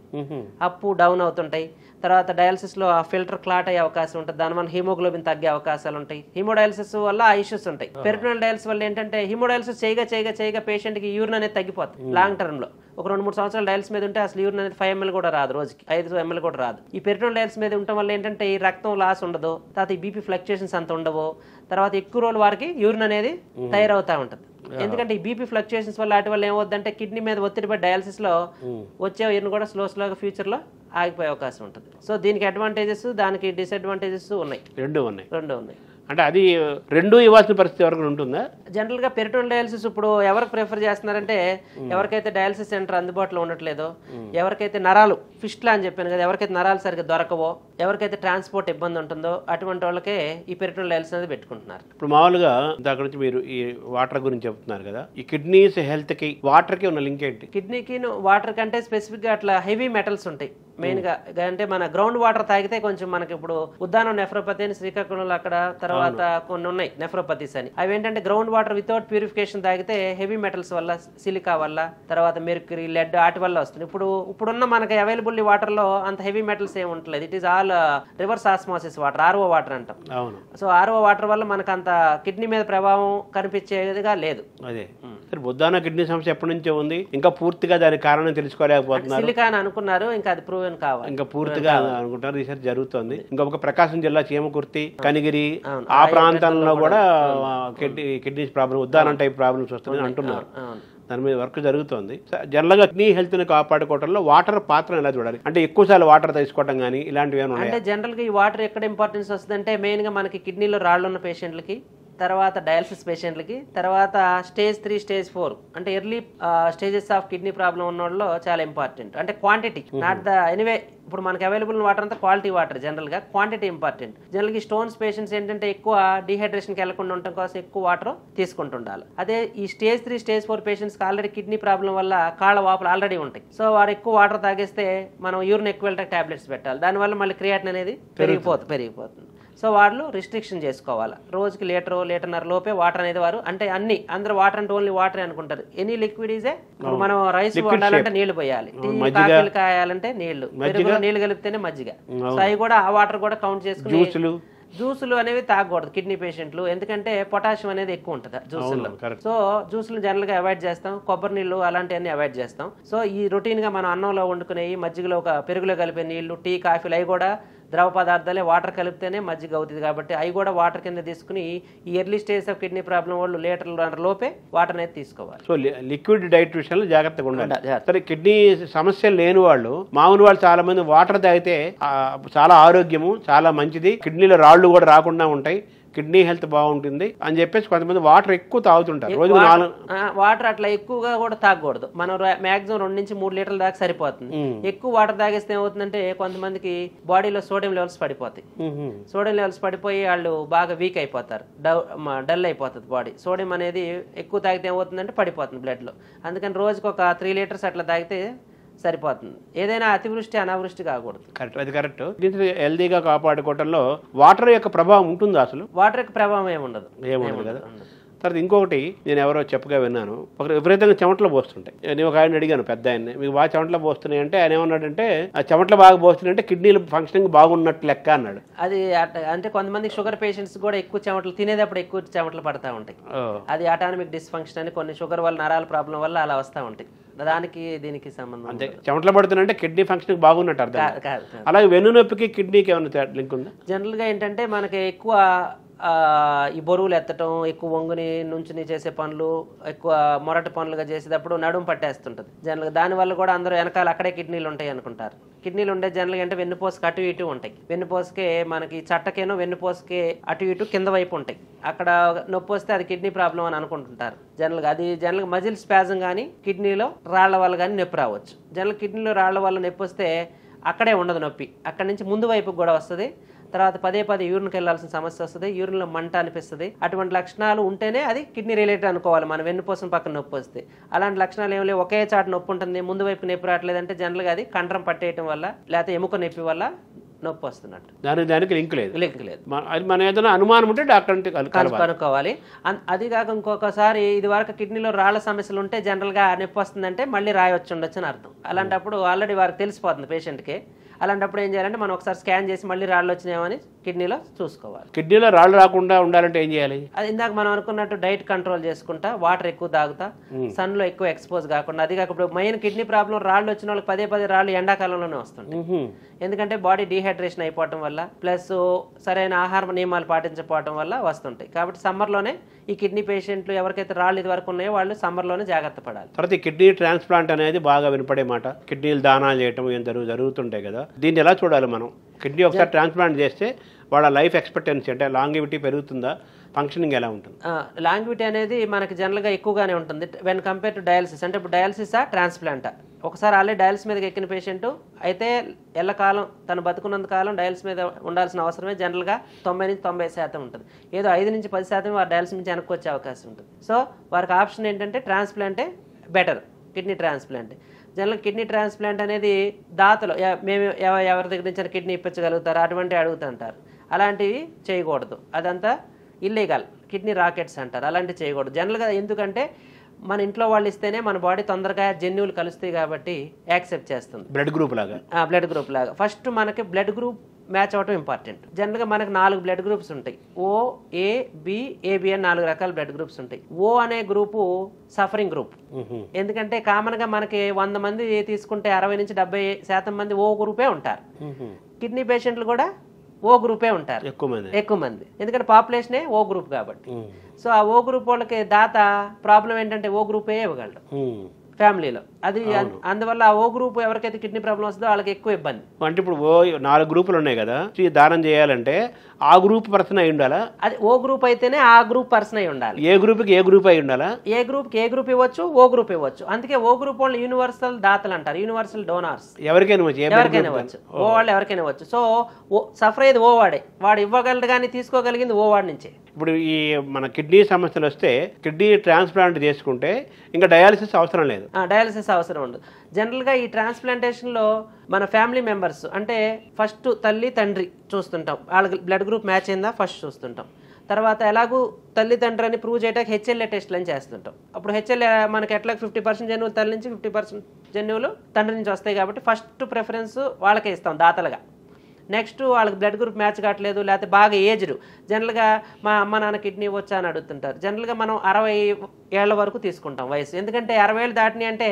అప్ డౌన్ అవుతుంటాయి. తర్వాత డయాలసిస్ లో ఫిల్టర్ క్లాట్ అయ్యే అవకాశం ఉంటుంది, దానివల్ల హీమోగ్లోబిన్ తగ్గే అవకాశాలు ఉంటాయి. హీమోడయాలసిస్ వల్ల ఇష్యూస్ ఉంటాయి. పెరిటోనియల్ డయాలసిస్ వల్ల ఏంటంటే హీమోడయాలసిస్ చేయగా పేషెంట్ కి యూరిన్ అనేది తగ్గిపోతుంది. లాంగ్ టర్మ్ లో ఒక 2-3 సంవత్సరాలు డయాలసిస్ మీద ఉంటే అసలు యూరిన్ అనేది 5 ml కూడా రాదు, రోజుకి 5 ml కూడా రాదు. ఈ పెరిటోనియల్ డయాలసిస్ మీద ఉండటం వల్ల ఏంటంటే ఈ రక్తం లాస్ ఉండదు, తర్వాత ఈ బీపీ ఫ్లక్చుయేషన్స్ అంత ఉండవు, తర్వాత ఎక్కువ రోజులు వారికి యూరిన్ అనేది తయారవుతా ఉంటుంది. ఎందుకంటే ఈ బీపీ ఫ్లక్చుయేషన్స్ వల్ల వాటి వల్ల ఏమవుతుందంటే కిడ్నీ మీద ఒత్తిడి పడి డయాలసిస్ లో వచ్చే యూరిన్ కూడా స్లోగా ఫ్యూచర్ లో ఆగిపోయే అవకాశం ఉంటుంది. సో దీనికి అడ్వాంటేజెస్, దానికి డిసడ్వాంటేజెస్ ఉన్నాయి, రెండు ఉన్నాయి. అంటే అది రెండు ఇవ్వాల్సిన పరిస్థితి ఎవరికి ఉంటుందా? జనరల్ గా పెరిటోనియల్ డయాలసిస్ ఇప్పుడు ఎవరికి ప్రిఫర్ చేస్తున్నారంటే ఎవరికైతే డయాలసిస్ సెంటర్ అందుబాటులో ఉండట్లేదో, ఎవరికైతే నరాలు ఫిస్ట్లా అని చెప్పాను కదా, ఎవరికైతే నరాలు సరిగ్గా దొరకవో, ఎవరికైతే ట్రాన్స్పోర్ట్ ఇబ్బంది ఉంటుందో అటువంటి వాళ్ళకే ఈ పెరిటోనియల్ డయాలిసిస్ అనేది పెట్టుకుంటున్నారు. ఇప్పుడు మామూలుగా దాని నుంచి మీరు ఈ వాటర్ గురించి చెప్తున్నారు కదా, ఈ కిడ్నీస్ హెల్త్ కి వాటర్ కి ఉన్న లింక్ ఏంటి? కిడ్నీకి వాటర్ కంటే స్పెసిఫిక్ గా అట్లా హెవీ మెటల్స్ ఉంటాయి మెయిన్ గా. అంటే మన గ్రౌండ్ వాటర్ తాగితే కొంచెం మనకి ఇప్పుడు ఉద్దానం నెఫ్రోపతి అని శ్రీకాకుళంలో అక్కడ తర్వాత కొన్ని ఉన్నాయి నెఫ్రోపతిస్ అని. అవి ఏంటంటే గ్రౌండ్ వాటర్ వితౌట్ ప్యూరిఫికేషన్ తాగితే హెవీ మెటల్స్ వల్ల, సిలికా వల్ల, తర్వాత మెర్క్యూరీ, లెడ్ వాటి వల్ల వస్తుంది. ఇప్పుడున్న మనకి అవైలబుల్ వాటర్ లో అంత హెవీ మెటల్స్ ఏమి ఉండలేదు. It is all reverse osmosis water, RO water అంటాం. సో ఆర్ఓ వాటర్ వల్ల మనకు అంత కిడ్నీ మీద ప్రభావం కనిపించేదిగా లేదు. అదే ఉద్దాన కిడ్నీ సమస్య ఎప్పటి నుంచో ఉంది, ఇంకా పూర్తిగా దానికి కారణం తెలుసుకోలేకపోతున్నారు. సిలికా అని అనుకున్నారు, ఇంకా అది ప్రూవెన్ కావాలి, ఇంకా పూర్తిగా అనుకుంటారు. రీసెర్చ్ జరుగుతుంది. ఇంకొక ప్రకాశం జిల్లా చీమకుర్తి, కనిగిరి ఆ ప్రాంతాల్లో కూడా kidneys problem, Uddanam type problems వస్తుందని అంటున్నారు. దాని మీద వర్క్ జరుగుతుంది. జనరల్ గా కిడ్నీ హెల్త్ ని కాపాడుకోవడంలో వాటర్ పాత్ర ఎలా చూడాలి? అంటే ఎక్కువ సార్లు వాటర్ తీసుకోవడం కానీ ఇలాంటివి ఏమైనా అంటే జనరల్ గా ఈ వాటర్ ఎక్కడ ఇంపార్టెన్స్ వస్తుందంటే మెయిన్ గా మనకి కిడ్నీలో రాళ్ళు ఉన్న పేషెంట్లకి, తర్వాత డయాలసిస్ పేషెంట్లకి, తర్వాత స్టేజ్ 3, స్టేజ్ 4 అంటే early stages of kidney problem ఉన్న వాళ్ళు చాలా ఇంపార్టెంట్. అంటే క్వాంటిటీ నాట్ ద ఎనీవే. ఇప్పుడు మనకి అవైలబుల్ వాటర్ అంతా క్వాలిటీ వాటర్, జనరల్ గా క్వాంటిటీ ఇంపార్టెంట్. జనరల్ గా స్టోన్స్ పేషెంట్స్ ఏంటంటే ఎక్కువ డీహైడ్రేషన్కి వెళ్లకుండా ఉండటం కోసం ఎక్కువ వాటర్ తీసుకుంటుండాలి. అదే ఈ stage 3, stage 4 patients already kidney problem వల్ల కాళ్ళ వాపులు ఆల్రెడీ ఉంటాయి. సో వారు ఎక్కువ వాటర్ తాగేస్తే మనం యూరిన్ ఎక్కువ వెళ్ళటానికి టాబ్లెట్స్ పెట్టాలి. దానివల్ల మళ్ళీ క్రియాటిన్ అనేది పెరిగిపోతుంది. సో వాళ్ళు రిస్ట్రిక్షన్ చేసుకోవాలి. రోజుకి లీటర్న్నర లోపే వాటర్ అనేది వారు, అంటే అందరూ వాటర్ అంటే ఓన్లీ వాటర్ అనుకుంటారు. Any liquid EJ. ఇప్పుడు మనం రైస్ వండాలంటే నీళ్లు పోయాలి, కాఫీలు కాయాలంటే నీళ్లు, పెరుగులో నీళ్లు కలిపితేనే మజ్జిగ. సో అవి కూడా ఆ వాటర్ కూడా కౌంట్ చేసుకుని జ్యూసులు అనేవి తాగకూడదు కిడ్నీ పేషెంట్లు, ఎందుకంటే పొటాషియం అనేది ఎక్కువ ఉంటుంది జ్యూసుల్లో. సో జ్యూసులు జనరల్ గా అవాయిడ్ చేస్తాం, కొబ్బరి నీళ్లు అలాంటివన్నీ అవాయిడ్ చేస్తాం. సో ఈ రొటీన్ గా మనం అన్నంలో వండుకునేవి, మజ్జిగలో పెరుగులో కలిపే నీళ్లు, టీ, కాఫీలు అవి కూడా ద్రవ పదార్థాలే, వాటర్ కలిపితేనే మజ్జిగ అవుతుంది. కాబట్టి అవి కూడా వాటర్ కింద తీసుకుని ఈ early stage of kidney problem వాళ్ళు లీటర్ల లోపే వాటర్ అనేది తీసుకోవాలి. సో లిక్విడ్ డైట్ విషయంలో జాగ్రత్తగా ఉండాలి. సరే, కిడ్నీ సమస్య లేని వాళ్ళు, మామూలు వాళ్ళు చాలా మంది వాటర్ తాగితే చాలా ఆరోగ్యము, చాలా మంచిది, కిడ్నీలో రాళ్ళు కూడా రాకుండా ఉంటాయి, కిడ్నీ హెల్త్ బాగుంటుంది అని చెప్పేసి కొంతమంది వాటర్ ఎక్కువ తాగుతుంటారు. రోజు వాటర్ అట్లా ఎక్కువగా కూడా తాగకూడదు. మనం మాక్సిమం 2 నుంచి 3 లీటర్ల దాకా సరిపోతుంది. ఎక్కువ వాటర్ తాగేస్తే ఏమవుతుందంటే కొంతమందికి బాడీలో సోడియం లెవెల్స్ పడిపోతాయి. సోడియం లెవెల్స్ పడిపోయి వాళ్ళు బాగా వీక్ అయిపోతారు, డల్ అయిపోతుంది బాడీ. సోడియం అనేది ఎక్కువ తాగితే ఏమవుతుందంటే పడిపోతుంది బ్లడ్ లో. అందుకని రోజుకి ఒక 3 లీటర్స్ అట్లా తాగితే సరిపోతుంది. ఏదైనా అతివృష్టి అనావృష్టి కాకూడదు. కరెక్ట్, అది కరెక్ట్. హెల్దీగా కాపాడుకోవడంలో వాటర్ యొక్క ప్రభావం ఉంటుందా? అసలు వాటర్ యొక్క ప్రభావం ఏముండదు కదా. తర్వాత ఇంకొకటి నేను ఎవరో చెప్పగా విన్నాను, ఒక విపరీతంగా చెమటలు పోస్తుంటాయి. నేను ఒక ఆయన అడిగాను, పెద్ద ఆయన్ని, మీకు బాగా చెమటలు పోస్తున్నాయి అంటే ఆయన ఏమన్నాడంటే ఆ చెమటలు బాగా పోస్తున్నాయంటే కిడ్నీలు ఫంక్షనింగ్ బాగున్నట్టు లెక్క అన్నాడు. అది అంటే కొంతమంది షుగర్ పేషెంట్స్ కూడా ఎక్కువ చెమటలు తినేటప్పుడు ఎక్కువ చెమటలు పడతా ఉంటాయి. అది అటానమిక్ డిస్ఫంక్షన్ అని, కొన్ని షుగర్ వల్ల నరాల ప్రాబ్లం వల్ల అలా వస్తూ ఉంటాయి. దానికి దీనికి సంబంధం అంతే. చెమటలు పడుతుందంటే కిడ్నీ ఫంక్షనింగ్ బాగున్నట్టు అర్థం కాదు. అలాగే వెన్నునొప్పికి కిడ్నీకి ఏమైనా లింక్ ఉందా? జనరల్ గా ఏంటంటే మనకి ఎక్కువ ఈ బరువులు ఎత్తటం, ఎక్కువ వంగుని నుంచుని చేసే పనులు, ఎక్కువ మొరటి పనులుగా చేసేటప్పుడు నడుము పట్టేస్తుంటది జనరల్గా. దానివల్ల కూడా అందరూ వెనకాల అక్కడే కిడ్నీలు ఉంటాయి అనుకుంటారు. కిడ్నీలు ఉండే జనరల్గా అంటే వెన్నుపోసకి అటు ఇటు ఉంటాయి. వెన్నుపోసకే మనకి చట్టకేనో వెన్నుపోసకే అటు ఇటు కింద వైపు ఉంటాయి. అక్కడ నొప్పి వస్తే అది కిడ్నీ ప్రాబ్లం అని అనుకుంటుంటారు జనరల్గా. అది జనరల్గా మజిల్ స్పాజం కానీ, కిడ్నీలో రాళ్ల వల్ల కానీ నొప్పి రావచ్చు. జనరల్ కిడ్నీలో రాళ్ల వల్ల నొప్పి వస్తే అక్కడే ఉండదు నొప్పి, అక్కడి నుంచి ముందు వైపుకి కూడా వస్తుంది. తర్వాత పదే యూరిన్కి వెళ్లాల్సిన సమస్య వస్తుంది, యూరిన్లో మంట అనిపిస్తుంది. అటువంటి లక్షణాలు ఉంటేనే అది కిడ్నీ రిలేటెడ్ అనుకోవాలి. మన వెన్నుపోసం పక్కన నొప్పి వస్తే అలాంటి లక్షణాలు ఏమి లేవు, ఒకే చాటు నొప్పి ఉంటుంది, ముందు వైపు నొప్పి రావట్లేదంటే జనరల్గా అది కండరం పట్టేయటం వల్ల లేకపోతే ఎముక నొప్పి వల్ల నొప్పి వస్తున్నట్టు. దానికి లింక్ లేదు. అది మనం ఏదైనా అనుమానం ఉంటే డాక్టర్ కనుక్కోవాలి. అది కాక ఇంకొకసారి ఇది వరకు కిడ్నీలో రాళ్ల సమస్యలు ఉంటే జనరల్గా నొప్పి వస్తుందంటే మళ్ళీ రాయి వచ్చి ఉండొచ్చు అని అర్థం. అలాంటప్పుడు ఆల్రెడీ వారికి తెలిసిపోతుంది పేషెంట్కి. అలాంటప్పుడు ఏం చేయాలంటే మనం ఒకసారి స్కాన్ చేసి మళ్ళీ రాళ్ళు వచ్చినాయని కిడ్నీలో చూసుకోవాలి. కిడ్నీలో రాళ్ళు రాకుండా ఉండాలంటే ఏం చేయాలి? అది ఇందాక మనం అనుకున్నట్టు డైట్ కంట్రోల్ చేసుకుంటా, వాటర్ ఎక్కువ తాగుతా, సన్ లో ఎక్కువ ఎక్స్పోజ్ కాకుండా. అది కాక ఇప్పుడు మెయిన్ కిడ్నీ ప్రాబ్లం రాళ్ళు వచ్చిన వాళ్ళకి పదే రాళ్ళు ఎండాకాలంలోనే వస్తుంటాయి. ఎందుకంటే బాడీ డీహైడ్రేషన్ అయిపోవటం వల్ల, ప్లస్ సరైన ఆహార నియమాలు పాటించకపోవడం వల్ల వస్తుంటాయి. కాబట్టి సమ్మర్లోనే ఈ కిడ్నీ పేషెంట్లు ఎవరికైతే రాళ్ళు ఇది వరకు ఉన్నాయో వాళ్ళు సమ్మర్లోనే జాగ్రత్త పడాలి. తర్వాత కిడ్నీ ట్రాన్స్ప్లాంట్ అనేది బాగా వినపడే మాట. కిడ్నీలు దానాలు చేయటం ఏం జరుగుతుంటాయి కదా, దీన్ని ఎలా చూడాలి మనం? కిడ్నీ ఒకసారి ట్రాన్స్ప్లాంట్ చేస్తే వాళ్ళ లైఫ్ ఎక్స్పెక్టెన్సీ అంటే లాంగివిటీ పెరుగుతుందా, ఫంక్షనింగ్ ఎలా ఉంటుంది? లాంగివిటీ అనేది మనకి జనరల్గా ఎక్కువగానే ఉంటుంది వెన్ కంపేర్ టు డయాలసిస్. అంటే ఇప్పుడు డయాలసిసా ట్రాన్స్ప్లాంటా, ఒకసారి ఆల్రెడీ డయాలసిస్ మీదకి ఎక్కిన పేషెంట్ అయితే ఎల్లకాలం తను బతుకున్నంత కాలం డయాలసిస్ మీద ఉండాల్సిన అవసరమే జనరల్గా 90-90% ఉంటుంది. ఏదో 5-10% వారు డయాలసిస్ నుంచి వెనక్కి వచ్చే అవకాశం ఉంటుంది. సో వారికి ఆప్షన్ ఏంటంటే ట్రాన్స్ప్లాంటే better, kidney transplant. General kidney transplant అనేది దాతలు మేము ఎవరి దగ్గర నుంచి కిడ్నీ ఇప్పించగలుగుతారు అటువంటి అడుగుతుంటారు. అలాంటివి చేయకూడదు, అదంతా ఇల్లీగల్. కిడ్నీ రాకెట్స్ అంటారు, అలాంటివి చేయకూడదు జనరల్గా. ఎందుకంటే మన ఇంట్లో వాళ్ళు ఇస్తేనే మన బాడీ తొందరగా జన్యువులు కలుస్తాయి కాబట్టి యాక్సెప్ట్ చేస్తుంది. బ్లడ్ గ్రూప్ లాగా ఫస్ట్ మనకి బ్లడ్ గ్రూప్ మ్యాచ్ అవ్వటం ఇంపార్టెంట్. జనరల్గా మనకు 4 బ్లడ్ గ్రూప్స్ ఉంటాయి. ఓ, ఏ, బి, ఏబి అని 4 రకాల బ్లడ్ గ్రూప్స్ ఉంటాయి. ఓ అనే గ్రూపు సఫరింగ్ గ్రూప్. ఎందుకంటే కామన్గా మనకి 100 మంది తీసుకుంటే 60-70% మంది ఓ గ్రూపే ఉంటారు. కిడ్నీ పేషెంట్లు కూడా ఓ గ్రూపే ఉంటారు ఎక్కువ మంది, ఎందుకంటే పాపులేషనే ఓ గ్రూప్ కాబట్టి. సో ఆ ఓ గ్రూప్ వాళ్ళకి దాత ప్రాబ్లం ఏంటంటే ఓ గ్రూపే ఇవ్వగలడు ఫ్యామిలీలో. అది అందువల్ల ఆ ఓ గ్రూప్ ఎవరికైతే కిడ్నీ ప్రాబ్లం వస్తుందో వాళ్ళకి ఎక్కువ ఇబ్బంది. అంటే ఇప్పుడు 4 గ్రూపులు ఉన్నాయి కదా, దానం చేయాలంటే ఆ గ్రూప్ పర్సన్ అయి ఉండాలా? అది ఓ గ్రూప్ అయితేనే ఆ గ్రూప్ పర్సన్ అయి ఉండాలి. ఏ గ్రూప్కి ఏ గ్రూప్ అయి ఉండాలా? ఏ గ్రూప్ ఇవ్వచ్చు, ఓ గ్రూప్ ఇవ్వచ్చు. అందుకే ఓ గ్రూప్ వాళ్ళు యూనివర్సల్ దాతలు అంటారు, యూనివర్సల్ డోనార్స్. ఎవరికైనా ఇవ్వచ్చు, ఓ వాళ్ళు ఎవరికైనా ఇవ్వచ్చు. సో సఫర్ అయ్యేది ఓ వాడే, వాడు ఇవ్వగలడు కానీ తీసుకోగలిగింది ఓ వాడి నుంచే. ఇప్పుడు ఈ మన కిడ్నీ సమస్యలు వస్తే కిడ్నీ ట్రాన్స్ప్లాంట్ చేసుకుంటే ఇంకా డయాలసిస్ అవసరం లేదు. డయాలసిస్ అవసరం ఉండదు. జనరల్గా ఈ ట్రాన్స్ప్లాంటేషన్లో మన ఫ్యామిలీ మెంబర్స్ అంటే ఫస్ట్ తల్లి తండ్రి చూస్తుంటాం, వాళ్ళకి బ్లడ్ గ్రూప్ మ్యాచ్ అయిందా ఫస్ట్ చూస్తుంటాం. తర్వాత ఎలాగూ తల్లి తండ్రి అని ప్రూవ్ చేయడానికి హెచ్ఎల్ఏ టెస్ట్లు అని చేస్తుంటాం. అప్పుడు హెచ్ఎల్ఏ మనకి ఎట్లా 50% జన్యువులు తల్లి నుంచి 50% జన్యువులు తండ్రి నుంచి వస్తాయి కాబట్టి ఫస్ట్ ప్రిఫరెన్స్ వాళ్ళకే ఇస్తాం దాతలుగా. నెక్స్ట్ వాళ్ళకి బ్లడ్ గ్రూప్ మ్యాచ్ కావట్లేదు, లేకపోతే బాగా ఏజ్డ్, జనరల్గా మా అమ్మ నాన్న కిడ్నీ వచ్చా అని అడుగుతుంటారు. జనరల్గా మనం 60 ఏళ్ల వరకు తీసుకుంటాం వయసు, ఎందుకంటే 60 ఏళ్ళు దాటినాయి అంటే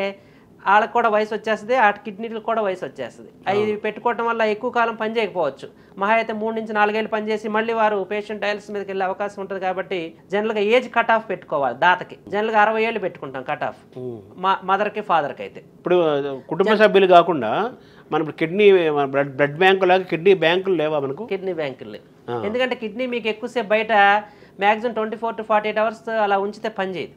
వాళ్ళకి కూడా వయసు వచ్చేస్తుంది, ఆ కిడ్నీలకు కూడా వయసు వచ్చేస్తుంది. అవి పెట్టుకోవడం వల్ల ఎక్కువ కాలం పని చేయకపోవచ్చు, మహా అయితే 3-4 ఏళ్ళు పనిచేసి మళ్ళీ వారు పేషెంట్ డయాలసిస్ మీదకి వెళ్ళే అవకాశం ఉంటుంది. కాబట్టి జనరల్గా ఏజ్ కట్ ఆఫ్ పెట్టుకోవాలి దాతకి. జనరల్గా 60 ఏళ్ళు పెట్టుకుంటాం కట్ ఆఫ్ మదర్కి ఫాదర్కి. అయితే ఇప్పుడు కుటుంబ సభ్యులు కాకుండా మన కిడ్నీ బ్లడ్ బ్యాంకు లాగా కిడ్నీ బ్యాంకులు లేవా మనకు? కిడ్నీ బ్యాంకులు లేవు, ఎందుకంటే కిడ్నీ మీకు ఎక్కువసేపు బయట మ్యాక్సిమం 24-48 అవర్స్ అలా ఉంచితే పని చేయదు,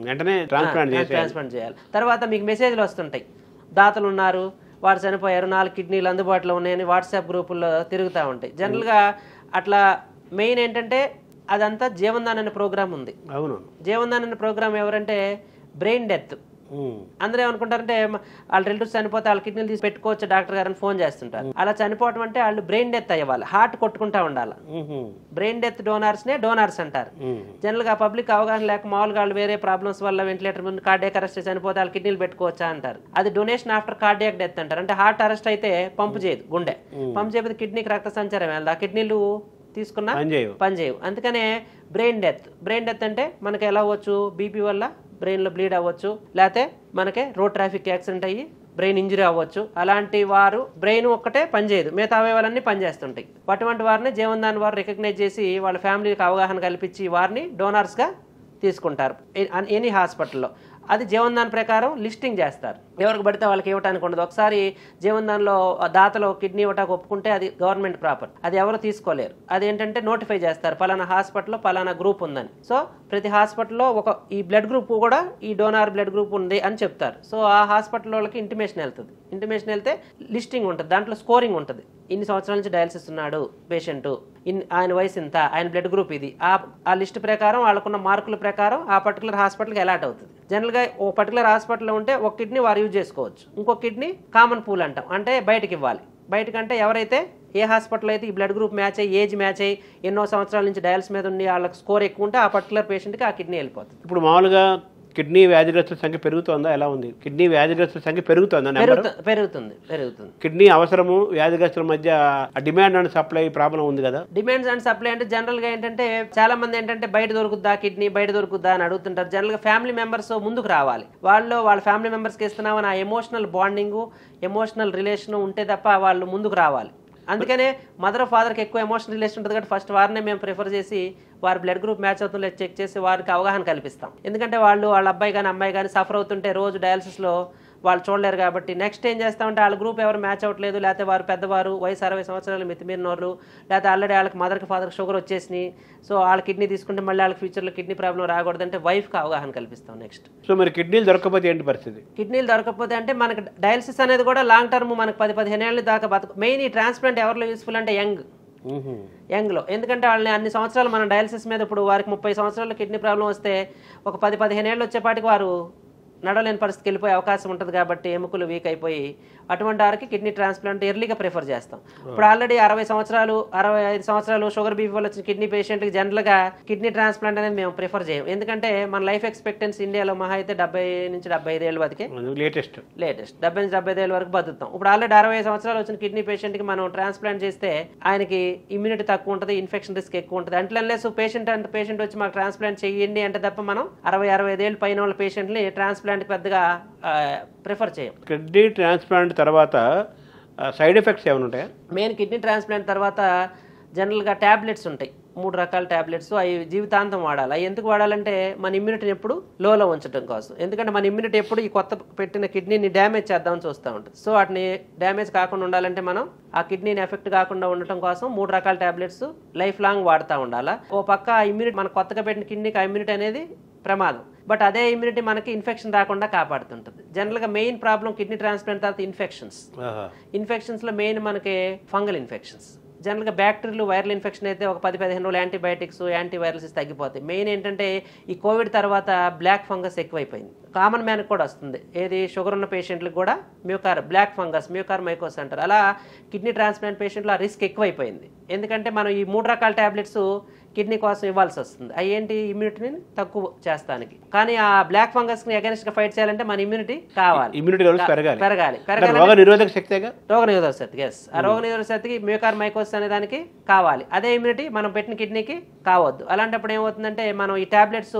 వెంటనే ట్రాన్స్ప్లాంట్ చేయాలి. తర్వాత మీకు మెసేజ్లు వస్తుంటాయి, దాతలు ఉన్నారు, వారు చనిపోయారు, 4 కిడ్నీలు అందుబాటులో ఉన్నాయని వాట్సాప్ గ్రూపుల్లో తిరుగుతూ ఉంటాయి. జనరల్గా అట్లా మెయిన్ ఏంటంటే అదంతా జీవన్దాన్ అనే ప్రోగ్రామ్ ఉంది. అవును, జీవన్దాన్ అనే ప్రోగ్రామ్ ఎవరంటే బ్రెయిన్ డెత్. అందరూ ఏమనుకుంటారంటే వాళ్ళ రిలేటివ్స్ చనిపోతే వాళ్ళ కిడ్నీలు తీసి పెట్టుకోవచ్చు డాక్టర్ గారిని ఫోన్ చేస్తుంటారు. అలా చనిపోవడం అంటే వాళ్ళు బ్రెయిన్ డెత్ అయ్యేవాళ్ళు, హార్ట్ కొట్టుకుంటా ఉండాలి. బ్రెయిన్ డెత్ డోనార్స్నే డోనార్స్ అంటారు. జనరల్గా పబ్లిక్ అవగాహన లేక మామూలుగా వాళ్ళు వేరే ప్రాబ్లమ్స్ వల్ల వెంటిలేటర్ ముందు కార్డియాక్ అరెస్ట్ చనిపోతే వాళ్ళ కిడ్నీలు పెట్టుకోవచ్చా అంటారు. అది డొనేషన్ ఆఫ్టర్ కార్డియాక్ డెత్ అంటారు. అంటే హార్ట్ అరెస్ట్ అయితే పంపు చేయదు గుండె, పంపు చేయకపోతే కిడ్నీకి రక్త సంచారం వెళ్ళదు, ఆ కిడ్నీలు తీసుకున్నా పని చేయవు. అందుకనే బ్రెయిన్ డెత్ అంటే మనకి ఎలా అవ్వచ్చు, బీపీ వల్ల బ్రెయిన్లో బ్లీడ్ అవ్వచ్చు, లేకపోతే మనకే రోడ్ ట్రాఫిక్ యాక్సిడెంట్ అయ్యి బ్రెయిన్ ఇంజరీ అవ్వచ్చు. అలాంటి వారు బ్రెయిన్ ఒక్కటే పనిచేయదు, మిగతా అవయవాలన్నీ పనిచేస్తుంటాయి. అటువంటి వారిని జీవన్దాన్ వారు రికగ్నైజ్ చేసి వాళ్ళ ఫ్యామిలీకి అవగాహన కల్పించి వారిని డోనార్స్గా తీసుకుంటారు ఎనీ హాస్పిటల్లో. అది జీవన్దాన్ ప్రకారం లిస్టింగ్ చేస్తారు, ఎవరికి పడితే వాళ్ళకి ఇవ్వడానికి ఉండదు. ఒకసారి జీవన్దాన్లో దాతలో కిడ్నీ ఇవ్వటానికి ఒప్పుకుంటే అది గవర్నమెంట్ ప్రాపర్టీ, అది ఎవరు తీసుకోలేరు. అదేంటంటే నోటిఫై చేస్తారు, పలానా హాస్పిటల్లో పలానా గ్రూప్ ఉందని. సో ప్రతి హాస్పిటల్లో ఈ బ్లడ్ గ్రూప్ కూడా ఈ డోనార్ బ్లడ్ గ్రూప్ ఉంది అని చెప్తారు. సో ఆ హాస్పిటల్ వాళ్ళకి ఇంటిమేషన్ వెళ్తుంది, ఇంటిమేషన్ వెళ్తే లిస్టింగ్ ఉంటుంది, దాంట్లో స్కోరింగ్ ఉంటుంది. ఇన్ని సంవత్సరాల నుంచి డయాలసిస్ ఉన్నాడు పేషెంట్, ఆయన వయసు ఇంత, ఆయన బ్లడ్ గ్రూప్ ఇది, ఆ లిస్ట్ ప్రకారం వాళ్ళకున్న మార్కుల ప్రకారం ఆ పర్టికులర్ హాస్పిటల్కి అలాట్ అవుతుంది. జనరల్గా ఓ పర్టికులర్ హాస్పిటల్లో ఉంటే ఒక కిడ్నీ వారు యూజ్ చేసుకోవచ్చు, ఇంకో కిడ్నీ కామన్ పూల్ అంటాం, అంటే బయటకి ఇవ్వాలి. బయటకంటే ఎవరైతే ఏ హాస్పిటల్ అయితే ఈ బ్లడ్ గ్రూప్ మ్యాచ్ అయ్యి ఏజ్ మ్యాచ్ అయ్యి ఎన్నో సంవత్సరాల నుంచి డయాలసిస్ మీద ఉండి వాళ్ళకి స్కోర్ ఎక్కువ ఉంటే ఆ పర్టికులర్ పేషెంట్కి ఆ కిడ్నీ వెళ్ళిపోతుంది. ఇప్పుడు మామూలుగా కిడ్నీ వ్యాధిగ్రస్తుల సంఖ్య పెరుగుతుందా, ఎలా ఉంది? కిడ్నీ వ్యాధిగ్రస్తుల సంఖ్య పెరుగుతుందా? పెరుగుతుంది. కిడ్నీ అవసరము వ్యాధిగ్రస్తుల మధ్య డిమాండ్ అండ్ సప్లై ప్రాబ్లం ఉంది కదా. డిమాండ్స్ అండ్ సప్లై అంటే జనరల్గా ఏంటంటే చాలా మంది ఏంటంటే బయట దొరుకుద్దా కిడ్నీ, బయట దొరుకుద్దా అని అడుగుతుంటారు. జనరల్గా ఫ్యామిలీ మెంబర్స్ ముందుకు రావాలి, వాళ్ళ ఫ్యామిలీ మెంబర్స్కి ఇస్తున్నామని ఆ ఎమోషనల్ బాండింగ్, ఎమోషనల్ రిలేషన్ ఉంటే తప్ప వాళ్ళు ముందుకు రావాలి. అందుకనే మదర్ ఫాదర్కి ఎక్కువ ఎమోషనల్ రిలేషన్ ఉంటుంది కాబట్టి ఫస్ట్ వారినే మేము ప్రిఫర్ చేసి వారి బ్లడ్ గ్రూప్ మ్యాచ్ అవుతుందో చెక్ చేసి వారికి అవగాహన కల్పిస్తాం. ఎందుకంటే వాళ్ళ అబ్బాయి కానీ అమ్మాయి కానీ సఫర్ అవుతుంటే రోజు డయాలసిస్లో వాళ్ళు చూడలేరు కాబట్టి నెక్స్ట్ ఏం చేస్తామంటే వాళ్ళ గ్రూప్ ఎవరు మ్యాచ్ అవ్వట్లేదు, లేకపోతే వారు పెద్దవారు వయసు 60 సంవత్సరాలు మితిమీరిన వాళ్ళు, లేకపోతే ఆల్రెడీ వాళ్ళకి మదర్కి ఫాదర్కి షుగర్ వచ్చేసినాయి, సో వాళ్ళ కిడ్నీ తీసుకుంటే మళ్ళీ వాళ్ళకి ఫ్యూచర్లో కిడ్నీ ప్రాబ్లం రాకూడదంటే వైఫ్కి అవగాహన కల్పిస్తాం. నెక్స్ట్ సో మరి కిడ్నీలు దొరకకపోతే ఏంటి పరిస్థితి? కిడ్నీలు దొరకకపోతే అంటే మనకి డయాలసిస్ అనేది కూడా లాంగ్ టర్మ్ మనకు 10-15 ఏళ్ళ దాకా బతుకు. మెయిన్ ఈ ట్రాన్స్ప్లాంట్ ఎవరిలో యూస్ఫుల్ అంటే యంగ్లో, ఎందుకంటే వాళ్ళని అన్ని సంవత్సరాలు మనం డయాలసిస్ మీద ఇప్పుడు వారికి 30 సంవత్సరాలు కిడ్నీ ప్రాబ్లం వస్తే ఒక 10-15 ఏళ్ళు వచ్చేపాటికి వారు నడవలేని పరిస్థితికి వెళ్ళిపోయే అవకాశం ఉంటుంది కాబట్టి ఎముకలు వీక్ అయిపోయి అటువంటి వారికి కిడ్నీ ట్రాన్స్ప్లాంట్ ఎర్లీగా ప్రిఫర్ చేస్తాం. ఇప్పుడు ఆల్రెడీ 60 సంవత్సరాలు 65 సంవత్సరాలు షుగర్ బీపీ వల్ల వచ్చిన కిడ్నీ పేషెంట్కి జనరల్గా కిడ్నీ ట్రాన్స్ప్లాంట్ అనేది మేము ప్రిఫర్ చేయం. ఎందుకంటే మన లైఫ్ ఎక్స్పెక్టెన్సీ ఇండియాలో మహా అయితే 70 నుంచి 75 ఏళ్ళు బతికే లేటెస్ట్ 70 నుంచి 75 ఏళ్ళ వరకు బతుకుతాం. ఇప్పుడు ఆల్రెడీ 60 సంవత్సరాలు వచ్చిన కిడ్నీ పేషెంట్కి మనం ట్రాన్స్ప్లాంట్ చేస్తే ఆయనకి ఇమ్యూనిటీ తక్కువ ఉంటుంది, ఇన్ఫెక్షన్ రిస్క్ ఎక్కువ ఉంటుంది. అట్లనేసి పేషెంట్ వచ్చి మాకు ట్రాన్స్ప్లాంట్ చేయండి అంటే తప్ప మనం 60-65 ఏళ్ళు పైన వాళ్ళ పేషెంట్ని ట్రాన్స్ప్లాంట్ పెద్దగా ప్రిఫర్ చేయం. కిడ్నీ ట్రాన్స్ప్లాంట్ తర్వాత సైడ్ ఎఫెక్ట్స్ ఏమైనా ఉంటాయా? మెయిన్ కిడ్నీ ట్రాన్స్ప్లాంట్ తర్వాత జనరల్గా ట్యాబ్లెట్స్ ఉంటాయి, 3 రకాల ట్యాబ్లెట్స్. అవి జీవితాంతం వాడాలి. అవి ఎందుకు వాడాలంటే మన ఇమ్యూనిటీని ఎప్పుడు లోలో ఉంచడం కోసం. ఎందుకంటే మన ఇమ్యూనిటీ ఎప్పుడు ఈ కొత్త పెట్టిన కిడ్నీని డ్యామేజ్ చేద్దామని చూస్తూ ఉంటుంది. సో వాటిని డ్యామేజ్ కాకుండా ఉండాలంటే మనం ఆ కిడ్నీని ఎఫెక్ట్ కాకుండా ఉండటం కోసం 3 రకాల ట్యాబ్లెట్స్ లైఫ్ లాంగ్ వాడుతూ ఉండాలా. ఓ పక్క ఇమ్యూనిటీ మన కొత్తగా పెట్టిన కిడ్నీకి ఆ ఇమ్యూనిటీ అనేది ప్రమాదం, బట్ అదే ఇమ్యూనిటీ మనకి ఇన్ఫెక్షన్ రాకుండా కాపాడుతుంటుంది. జనరల్గా మెయిన్ ప్రాబ్లం కిడ్నీ ట్రాన్స్ప్లాంట్ తర్వాత ఇన్ఫెక్షన్స్లో మెయిన్ మనకి ఫంగల్ ఇన్ఫెక్షన్స్. జనరల్గా బ్యాక్టీరియల్ వైరల్ ఇన్ఫెక్షన్ అయితే ఒక 10-15 రోజులు యాంటీబయాటిక్స్ యాంటీవైరల్స్ తగ్గిపోతాయి. మెయిన్ ఏంటంటే ఈ కోవిడ్ తర్వాత బ్లాక్ ఫంగస్ ఎక్కువైపోయింది. కామన్ మ్యాన్కి కూడా వస్తుంది. ఏది షుగర్ ఉన్న పేషెంట్లకు కూడా బ్లాక్ ఫంగస్ మ్యూకార్మైకోసిస్ అంటారు. అలా కిడ్నీ ట్రాన్స్ప్లాంట్ పేషెంట్లో ఆ రిస్క్ ఎక్కువైపోయింది. ఎందుకంటే మనం ఈ 3 రకాల ట్యాబ్లెట్స్ కిడ్నీ కోసం ఇవ్వాల్సి వస్తుంది. అవి ఏంటి ఇమ్యూనిటీని తక్కువ చేస్తానికి. కానీ ఆ బ్లాక్ ఫంగస్ ని అగైన్స్ట్ గా ఫైట్ చేయాలంటే మన ఇమ్యూనిటీ కావాలి, ఇమ్యూనిటీ పెరగాలి. రోగ నిరోధక శక్తి. ఎస్, ఆ రోగ నిరోధక శక్తికి మ్యూకార్మైకోసిస్ అనే దానికి కావాలి. అదే ఇమ్యూనిటీ మనం పెట్టిన కిడ్నీకి కావద్దు. అలాంటప్పుడు ఏమవుతుందంటే మనం ఈ టాబ్లెట్స్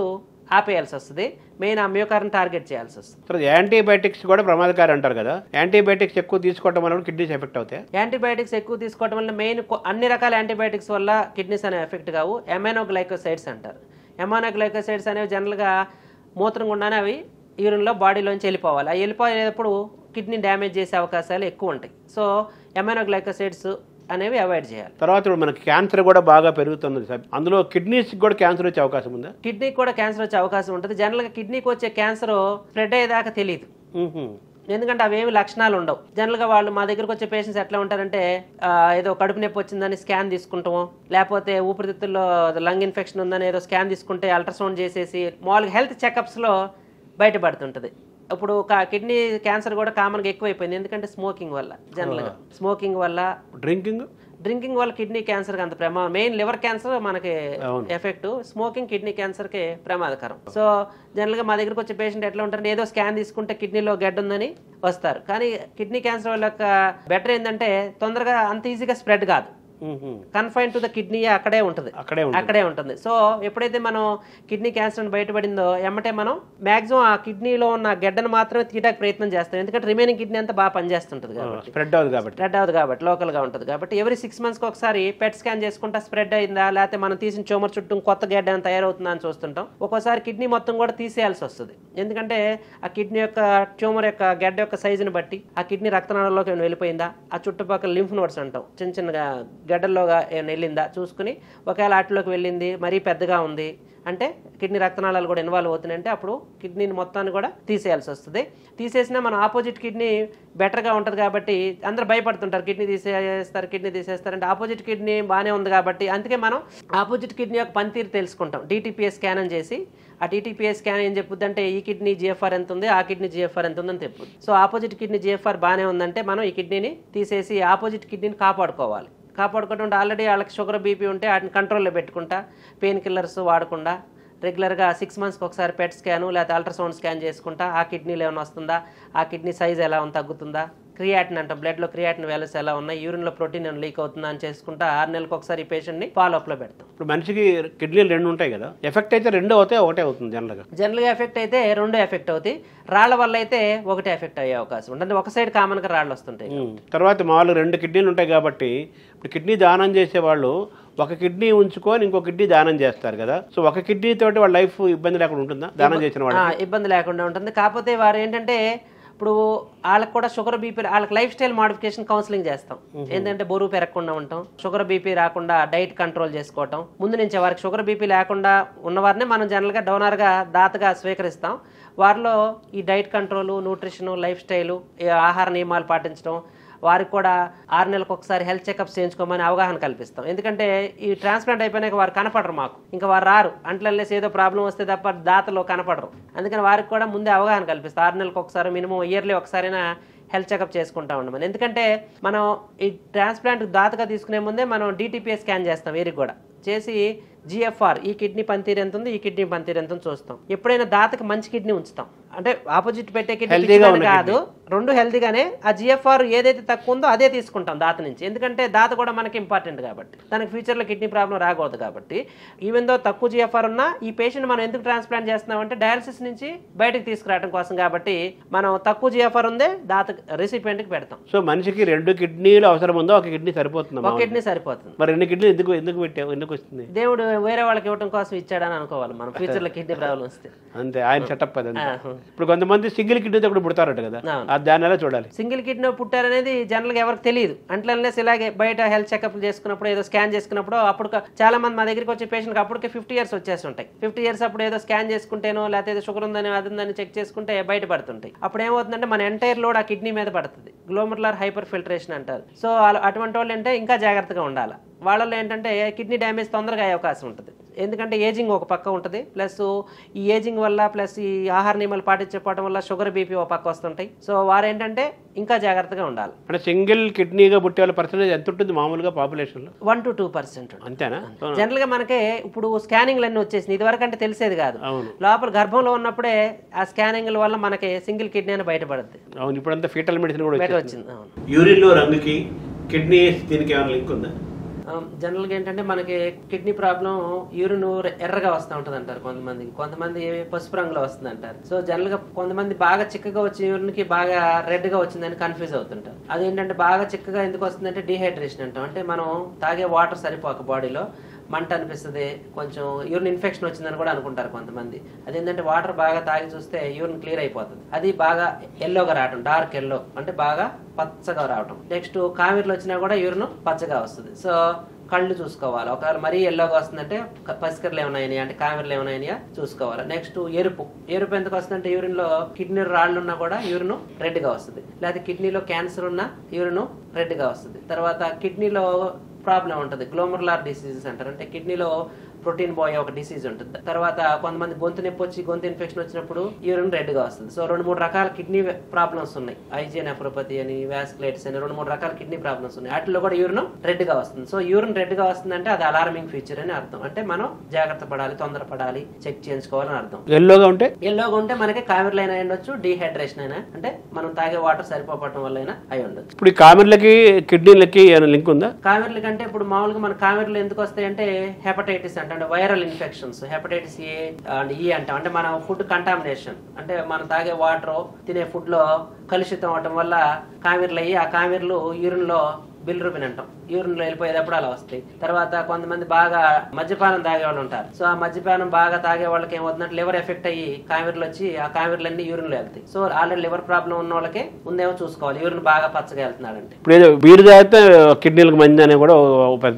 ఆపేయాల్సి వస్తుంది. మెయిన్ ఆ మ్యూకార్ని టార్గెట్ చేయాల్సి వస్తుంది. యాంటీబయాటిక్స్ కూడా ప్రమాదకారి అంటారు కదా, యాంటీబయాటిక్స్ ఎక్కువ తీసుకోవడం వల్ల కిడ్నీస్ ఎఫెక్ట్ అవుతాయి? యాంటీబయాటిక్స్ ఎక్కువ తీసుకోవడం వల్ల మెయిన్ అన్ని రకాల యాంటీబయాటిక్స్ వల్ల కిడ్నీస్ అనే ఎఫెక్ట్ కావు. ఎమైనోగ్లైకోసైడ్స్ అంటారు. ఎమైనోగ్లైకోసైడ్స్ అనేవి జనరల్గా మూత్రం గుండానే అవి యూరిన్లో బాడీలోంచి వెళ్ళిపోవాలి. అవి వెళ్ళిపోయేటప్పుడు కిడ్నీ డ్యామేజ్ చేసే అవకాశాలు ఎక్కువ ఉంటాయి. సో ఎమైనోగ్లైకోసైడ్స్ అనేవి అవాయిడ్ చేయాలి. తర్వాత ఇప్పుడు మనకి క్యాన్సర్ కూడా బాగా పెరుగుతుంది, అందులో కిడ్నీస్ కూడా క్యాన్సర్ వచ్చే అవకాశం ఉందా? కిడ్నీకి కూడా క్యాన్సర్ వచ్చే అవకాశం ఉంటుంది. జనరల్గా కిడ్నీకి వచ్చే క్యాన్సర్ స్ప్రెడ్ అయ్యేదాకా తెలియదు, ఎందుకంటే అవేమి లక్షణాలు ఉండవు. జనరల్గా వాళ్ళు మా దగ్గరకు వచ్చే పేషెంట్స్ ఎట్లా ఉంటారంటే ఏదో కడుపు నొప్పి వచ్చిందని స్కాన్ తీసుకుంటాము, లేకపోతే ఊపిరితిత్తుల్లో లంగ్ ఇన్ఫెక్షన్ ఉందని ఏదో స్కాన్ తీసుకుంటే అల్ట్రాసౌండ్ చేసేసి మామూలుగా హెల్త్ చెకప్స్లో బయటపడుతుంటుంది. ఇప్పుడు కిడ్నీ క్యాన్సర్ కూడా కామన్గా ఎక్కువైపోయింది. ఎందుకంటే స్మోకింగ్ వల్ల, జనరల్గా స్మోకింగ్ వల్ల, డ్రింకింగ్ వల్ల కిడ్నీ క్యాన్సర్ అంత ప్రమాదం. మెయిన్ లివర్ క్యాన్సర్ మనకి ఎఫెక్ట్, స్మోకింగ్ కిడ్నీ క్యాన్సర్కి ప్రమాదకరం. సో జనరల్గా మా దగ్గరకు వచ్చే పేషెంట్ ఎట్లా ఉంటారంటే ఏదో స్కాన్ తీసుకుంటే కిడ్నీలో గడ్డ ఉందని వస్తారు. కానీ కిడ్నీ క్యాన్సర్ వల్ల బెటర్ ఏంటంటే తొందరగా అంత ఈజీగా స్ప్రెడ్ కాదు, కన్ఫైన్ టు ద కిడ్నీ అక్కడే ఉంటుంది. సో ఎప్పుడైతే మనం కిడ్నీ క్యాన్సర్ బయటపడిందో ఎమ్మటే మనం మాక్సిమం ఆ కిడ్నీలో ఉన్న గడ్డను మాత్రమే తీయడానికి ప్రయత్నం చేస్తాం. ఎందుకంటే రిమైనింగ్ కిడ్నీ అంతా బాగా పనిచేస్తుంటుంది కాబట్టి, స్ప్రెడ్ అవుతుంది కాబట్టి లోకల్ గా ఉంటుంది కాబట్టి ఎవరీ 6 months ఒకసారి పెట్ స్కాన్ చేసుకుంటా స్ప్రెడ్ అయిందా, లేకపోతే మనం తీసిన ట్యూమర్ చుట్టూ కొత్త గడ్డ తయారవుతుందా అని చూస్తుంటాం. ఒక్కోసారి కిడ్నీ మొత్తం కూడా తీసేయాల్సి వస్తుంది. ఎందుకంటే ఆ కిడ్నీ యొక్క ట్యూమర్ యొక్క గడ్డ యొక్క సైజుని బట్టి ఆ కిడ్నీ రక్తనాళాల్లోకి వెళ్ళిపోయిందా, ఆ చుట్టుపక్కల లింఫ్ నోడ్స్ అంటాం చిన్నగా గడ్డల్లోగా ఏమైనా వెళ్ళిందా చూసుకుని, ఒకవేళ వాటిలోకి వెళ్ళింది మరీ పెద్దగా ఉంది అంటే కిడ్నీ రక్తనాళాలు కూడా ఇన్వాల్వ్ అవుతున్నాయి అంటే అప్పుడు కిడ్నీని మొత్తాన్ని కూడా తీసేయాల్సి వస్తుంది. తీసేసినా మన ఆపోజిట్ కిడ్నీ బెటర్గా ఉంటుంది కాబట్టి అందరూ భయపడుతుంటారు, కిడ్నీ తీసేస్తారంటే ఆపోజిట్ కిడ్నీ బాగానే ఉంది కాబట్టి. అందుకే మనం ఆపోజిట్ కిడ్నీ యొక్క పనితీరు తెలుసుకుంటాం. DTPS స్కాన్ అని చేసి ఆ DTPS స్కాన్ ఏం చెప్పుద్ది అంటే ఈ కిడ్నీ GFR ఎంత ఉంది, ఆ కిడ్నీ GFR ఎంత ఉందని చెప్పుద్ది. సో ఆపోజిట్ కిడ్నీ GFR బాగానే ఉందంటే మనం ఈ కిడ్నీని తీసేసి ఆపోజిట్ కిడ్నీని కాపాడుకోవాలి. కాపాడుకుంటుంటే ఆల్రెడీ వాళ్ళకి షుగర్ బీపీ ఉంటే వాటిని కంట్రోల్లో పెట్టుకుంటా, పెయిన్ కిల్లర్స్ వాడకుండా రెగ్యులర్గా 6 months ఒకసారి పెట్ స్కాను లేకపోతే అల్ట్రాసౌండ్ స్కాన్ చేసుకుంటా ఆ కిడ్నీలో ఏమైనా వస్తుందా, ఆ కిడ్నీ సైజ్ ఎలా ఉంది తగ్గుతుందా, క్రియాటిన్ అంట బ్లడ్లో క్రియాటిన్ వాల్యూస్ ఎలా ఉన్నాయి, యూరిన్లో ప్రోటీన్ ఏమైనా లీక్ అవుతుందా అని చేసుకుంటా 6 నెలలకు ఒకసారి ఈ పేషెంట్ని ఫాలోఅప్లో పెడతాం. ఇప్పుడు మనిషికి కిడ్నీలు 2 ఉంటాయి కదా, ఎఫెక్ట్ అయితే 2 అవుతాయి ఒకటే అవుతుంది? జనరల్గా ఎఫెక్ట్ అయితే 2 ఎఫెక్ట్ అవుతాయి, రాళ్ల వల్ల అయితే 1 ఎఫెక్ట్ అయ్యే అవకాశం ఉంటుంది. ఒక సైడ్ కామన్గా రాళ్ళు వస్తుంటాయి. తర్వాత మామూలుగా 2 కిడ్నీలు ఉంటాయి కాబట్టి ఇప్పుడు కిడ్నీ దానం చేసే వాళ్ళు ఒక కిడ్నీ ఉంచుకొని ఇంకో కిడ్నీ దానం చేస్తారు కదా, సో ఒక కిడ్నీ తోటి వాళ్ళ లైఫ్ ఇబ్బంది లేకుండా ఉంటుందా? దానం చేసిన వాళ్ళు ఇబ్బంది లేకుండా ఉంటుంది. కాకపోతే వారు ఏంటంటే ఇప్పుడు వాళ్ళకి కూడా షుగర్ బీపీ వాళ్ళకి లైఫ్ స్టైల్ మాడిఫికేషన్ కౌన్సిలింగ్ చేస్తాం. ఏంటంటే బరువు పెరగకుండా ఉంటాం, షుగర్ బీపీ రాకుండా డైట్ కంట్రోల్ చేసుకోవటం. ముందు నుంచి వారికి షుగర్ బీపీ లేకుండా ఉన్నవారిని మనం జనరల్గా డోనర్గా దాతగా స్వీకరిస్తాం. వారిలో ఈ diet control, nutrition, life style, ఆహార నియమాలు పాటించడం, వారికి కూడా 6 నెలలకు ఒకసారి హెల్త్ చెకప్స్ చేయించుకోమని అవగాహన కల్పిస్తాం. ఎందుకంటే ఈ ట్రాన్స్ప్లాంట్ అయిపోయినాక వారు కనపడరు, మాకు ఇంకా వారు రారు, అంట్లల్లేసి ఏదో ప్రాబ్లం వస్తే తప్ప దాతలో కనపడరు. అందుకని వారికి కూడా ముందే అవగాహన కల్పిస్తాం. 6 నెలలకు ఒకసారి, మినిమం ఇయర్లీ ఒకసారైనా హెల్త్ చెకప్ చేసుకుంటా ఉండమని. ఎందుకంటే మనం ఈ ట్రాన్స్ప్లాంట్ దాతగా తీసుకునే ముందే మనం DTPA స్కాన్ చేస్తాం, వీరికి కూడా చేసి GFR, ఈ కిడ్నీ పనితీరు ఎంత ఉంది, ఈ కిడ్నీ పనితీరు ఎంత ఉంది చూస్తాం. ఎప్పుడైనా దాతకి మంచి కిడ్నీ ఉంచుతాం, అంటే ఆపోజిట్ పెట్టే కిడ్నీ కాదు, రెండు హెల్తీగానే. ఆ GFR ఏదైతే తక్కువ ఉందో అదే తీసుకుంటాం దాత నుంచి. ఎందుకంటే దాత కూడా మనకి ఇంపార్టెంట్ కాబట్టి, తనకి ఫ్యూచర్లో కిడ్నీ ప్రాబ్లం రాకూడదు కాబట్టి. ఈవెన్ దో తక్కువ GFR ఉన్నా ఈ పేషెంట్ మనం ఎందుకు ట్రాన్స్ప్లాంట్ చేస్తున్నామంటే డయాలసిస్ నుంచి బయటకు తీసుకురావడం కోసం కాబట్టి మనం తక్కువ GFR ఉందే దాత రెసిపియంట్కి పెడతాం. సో మనిషికి 2 కిడ్నీలు అవసరం ఉందో ఒక కిడ్నీ సరిపోతుంది? ఒక కిడ్నీ సరిపోతుంది. మరి 2 కిడ్నీలు ఎందుకు పెట్టావు, ఎందుకు వస్తుంది? దేవుడు వేరే వాళ్ళకి ఇవ్వడం కోసం ఇచ్చాడని అనుకోవాలి మనం, ఫ్యూచర్లో కిడ్నీ ప్రాబ్లం వస్తే. అంతే, ఆయన సెటప్ అది. ఇప్పుడు కొంతమంది సింగిల్ కిడ్నీతో కూడా పుడతారట కదా, దాని ఎలా చూడాలి? సింగిల్ కిడ్నీ పుట్టారనేది జనరల్గా ఎవరికి తెలియదు. అంట్లనేసి ఇలాగే బయట హెల్త్ చెకప్ చేసుకున్నప్పుడు, ఏదో స్కాన్ చేసుకున్నప్పుడు, అప్పుడు చాలా మంది మా దగ్గరికి వచ్చే పేషెంట్కి అప్పటికే 50 years వచ్చేసి ఉంటాయి. 50 years అప్పుడు ఏదో స్కాన్ చేసుకుంటేనో లేకపోతే షుగర్ ఉందని అది ఉందని చెక్ చేసుకుంటే బయటపడుతుంటాయి. అప్పుడు ఏమవుతుందంటే మన ఎంటైర్ లోడ్ ఆ కిడ్నీ మీద పడుతుంది, గ్లోమెరులర్ హైపర్ ఫిల్టరేషన్ అంటారు. సో అటువంటి వాళ్ళు అంటే ఇంకా జాగ్రత్తగా ఉండాలి. వాళ్ళలో ఏంటంటే కిడ్నీ డ్యామేజ్ తొందరగా అయ్యే అవకాశం ఉంటుంది. ఎందుకంటే ఏజింగ్ ఒక పక్క ఉంటుంది, ప్లస్ ఈ ఏజింగ్ వల్ల, ప్లస్ ఈ ఆహార నియమాలు పాటించకపోవడం వల్ల షుగర్ బీపీ ఒక పక్క వస్తుంటాయి. సో వారు ఏంటంటే ఇంకా జాగ్రత్తగా ఉండాలి. అంటే సింగిల్ కిడ్నీగా పుట్టే వాళ్ళ పర్సెంటేజ్ ఎంత ఉంటుంది మామూలుగా పాపులేషన్ లో? 1 to 2%. అంతేనా? జనరల్ గా మనకి ఇప్పుడు స్కానింగ్లు అన్ని వచ్చేసినాయి, ఇది వరకు అంటే తెలిసేది కాదు. లోపల గర్భంలో ఉన్నప్పుడే ఆ స్కానింగ్ల వల్ల మనకి సింగిల్ కిడ్నీ అని బయటపడుతుంది. అవును, ఇప్పుడు అంతా ఫీటల్ మెడిసిన్ కూడా వచ్చింది. యూరిన్ లో రంగుకి కిడ్నీ దీనికి ఏమైనా లింక్ ఉందా? జనరల్గా ఏంటంటే మనకి కిడ్నీ ప్రాబ్లం యూరిన్ ఎర్రగా వస్తూ ఉంటుంది అంటారు కొంతమంది పసుపు రంగులో వస్తుంది అంటారు. సో జనరల్గా కొంతమంది బాగా చిక్కగా వచ్చే యూరిన్కి బాగా రెడ్గా వచ్చిందని కన్ఫ్యూజ్ అవుతుంటారు. అదేంటంటే బాగా చిక్కగా ఎందుకు వస్తుందంటే డీహైడ్రేషన్ అంటాం. అంటే మనం తాగే వాటర్ సరిపోక బాడీలో మంట అనిపిస్తుంది, కొంచెం యూరిన్ ఇన్ఫెక్షన్ వచ్చిందని కూడా అనుకుంటారు కొంతమంది. అదేంటంటే వాటర్ బాగా తాగి చూస్తే యూరిన్ క్లియర్ అయిపోతుంది. అది బాగా ఎల్లోగా రావటం, డార్క్ ఎల్లో అంటే బాగా పచ్చగా రావటం. నెక్స్ట్ కావిర్లు వచ్చినా కూడా యూరిన్ పచ్చగా వస్తుంది. సో కళ్ళు చూసుకోవాలి, ఒకవేళ మరీ ఎల్లోగా వస్తుందంటే పసికర్లు ఏమైనా అంటే కావిర్లు ఏమైనా చూసుకోవాలి. నెక్స్ట్ ఎరుపు ఎందుకు వస్తుందంటే యూరిన్ లో కిడ్నీ రాళ్ళు ఉన్నా కూడా యూరిన్ రెడ్ గా వస్తుంది, లేకపోతే కిడ్నీలో క్యాన్సర్ ఉన్నా యూరిన్ రెడ్ గా వస్తుంది. తర్వాత కిడ్నీలో ప్రాబ్లం ఉంటుంది, గ్లోమెరులర్ డిసీజెస్ అంటారు. అంటే కిడ్నీలో ప్రోటీన్ పోయే ఒక డిసీజ్ ఉంటుంది. తర్వాత కొంతమంది గొంతు నొప్పి వచ్చి గొంతు ఇన్ఫెక్షన్ వచ్చినప్పుడు యూరిన్ రెడ్ గా వస్తుంది. సో 2-3 రకాల కిడ్నీ ప్రాబ్లమ్స్ ఉన్నాయి, ఐజియా నెఫ్రోపతి అని, వాస్కులైటిస్ అని 2-3 రకాల కిడ్నీ ప్రాబ్లమ్స్ ఉన్నాయి. వాటిలో కూడా యూరిన్ రెడ్ గా వస్తుంది. సో యూరిన్ రెడ్ గా వస్తుందంటే అది అలార్మింగ్ ఫీచర్ అని అర్థం. అంటే మనం జాగ్రత్త పడాలి, తొందరపడాలి, చెక్ చేయించుకోవాలని అర్థం. ఎల్లోగా ఉంటే మనకి కావిర్లు అయినా ఉండొచ్చు, డీహైడ్రేషన్ అయినా అంటే మనం తాగే వాటర్ సరిపోవటం వల్ల అయినా అయి ఉండొచ్చు. ఇప్పుడు కావిర్లకి కిడ్నీలకి లింక్ ఉందా? కావిర్లకి అంటే ఇప్పుడు మామూలుగా మన కావిర్లు ఎందుకు వస్తాయి అంటే హెపటైటిస్ అంటే viral infections, hepatitis A and E అంటాం. అంటే మన ఫుడ్ కంటామినేషన్, అంటే మనం తాగే వాటర్, తినే ఫుడ్ లో కలుషితం అవటం వల్ల కావిర్లు అయ్యి ఆ కావిర్లు యూరిన్ లో బిలిరూబిన్ అంటాం, యూరిన్ లో వెళ్ళిపోయేటప్పుడు అలా వస్తాయి. తర్వాత కొంతమంది బాగా మద్యపానం తాగే వాళ్ళు ఉంటారు. సో ఆ మద్యపానం బాగా తాగే వాళ్ళకి ఏమవుతుందంటే లివర్ ఎఫెక్ట్ అయ్యి కావిర్లు వచ్చి ఆ కావిర్లన్నీ యూరిన్ లో వెళ్తాయి. సో ఆల్రెడీ లివర్ ప్రాబ్లం ఉన్న వాళ్ళకి ముందేమో చూసుకోవాలి, యూరిన్ బాగా పచ్చగా వెళ్తున్నాడంటే. ఇప్పుడు బీరు తాగితే కిడ్నీలకు మంది అని కూడా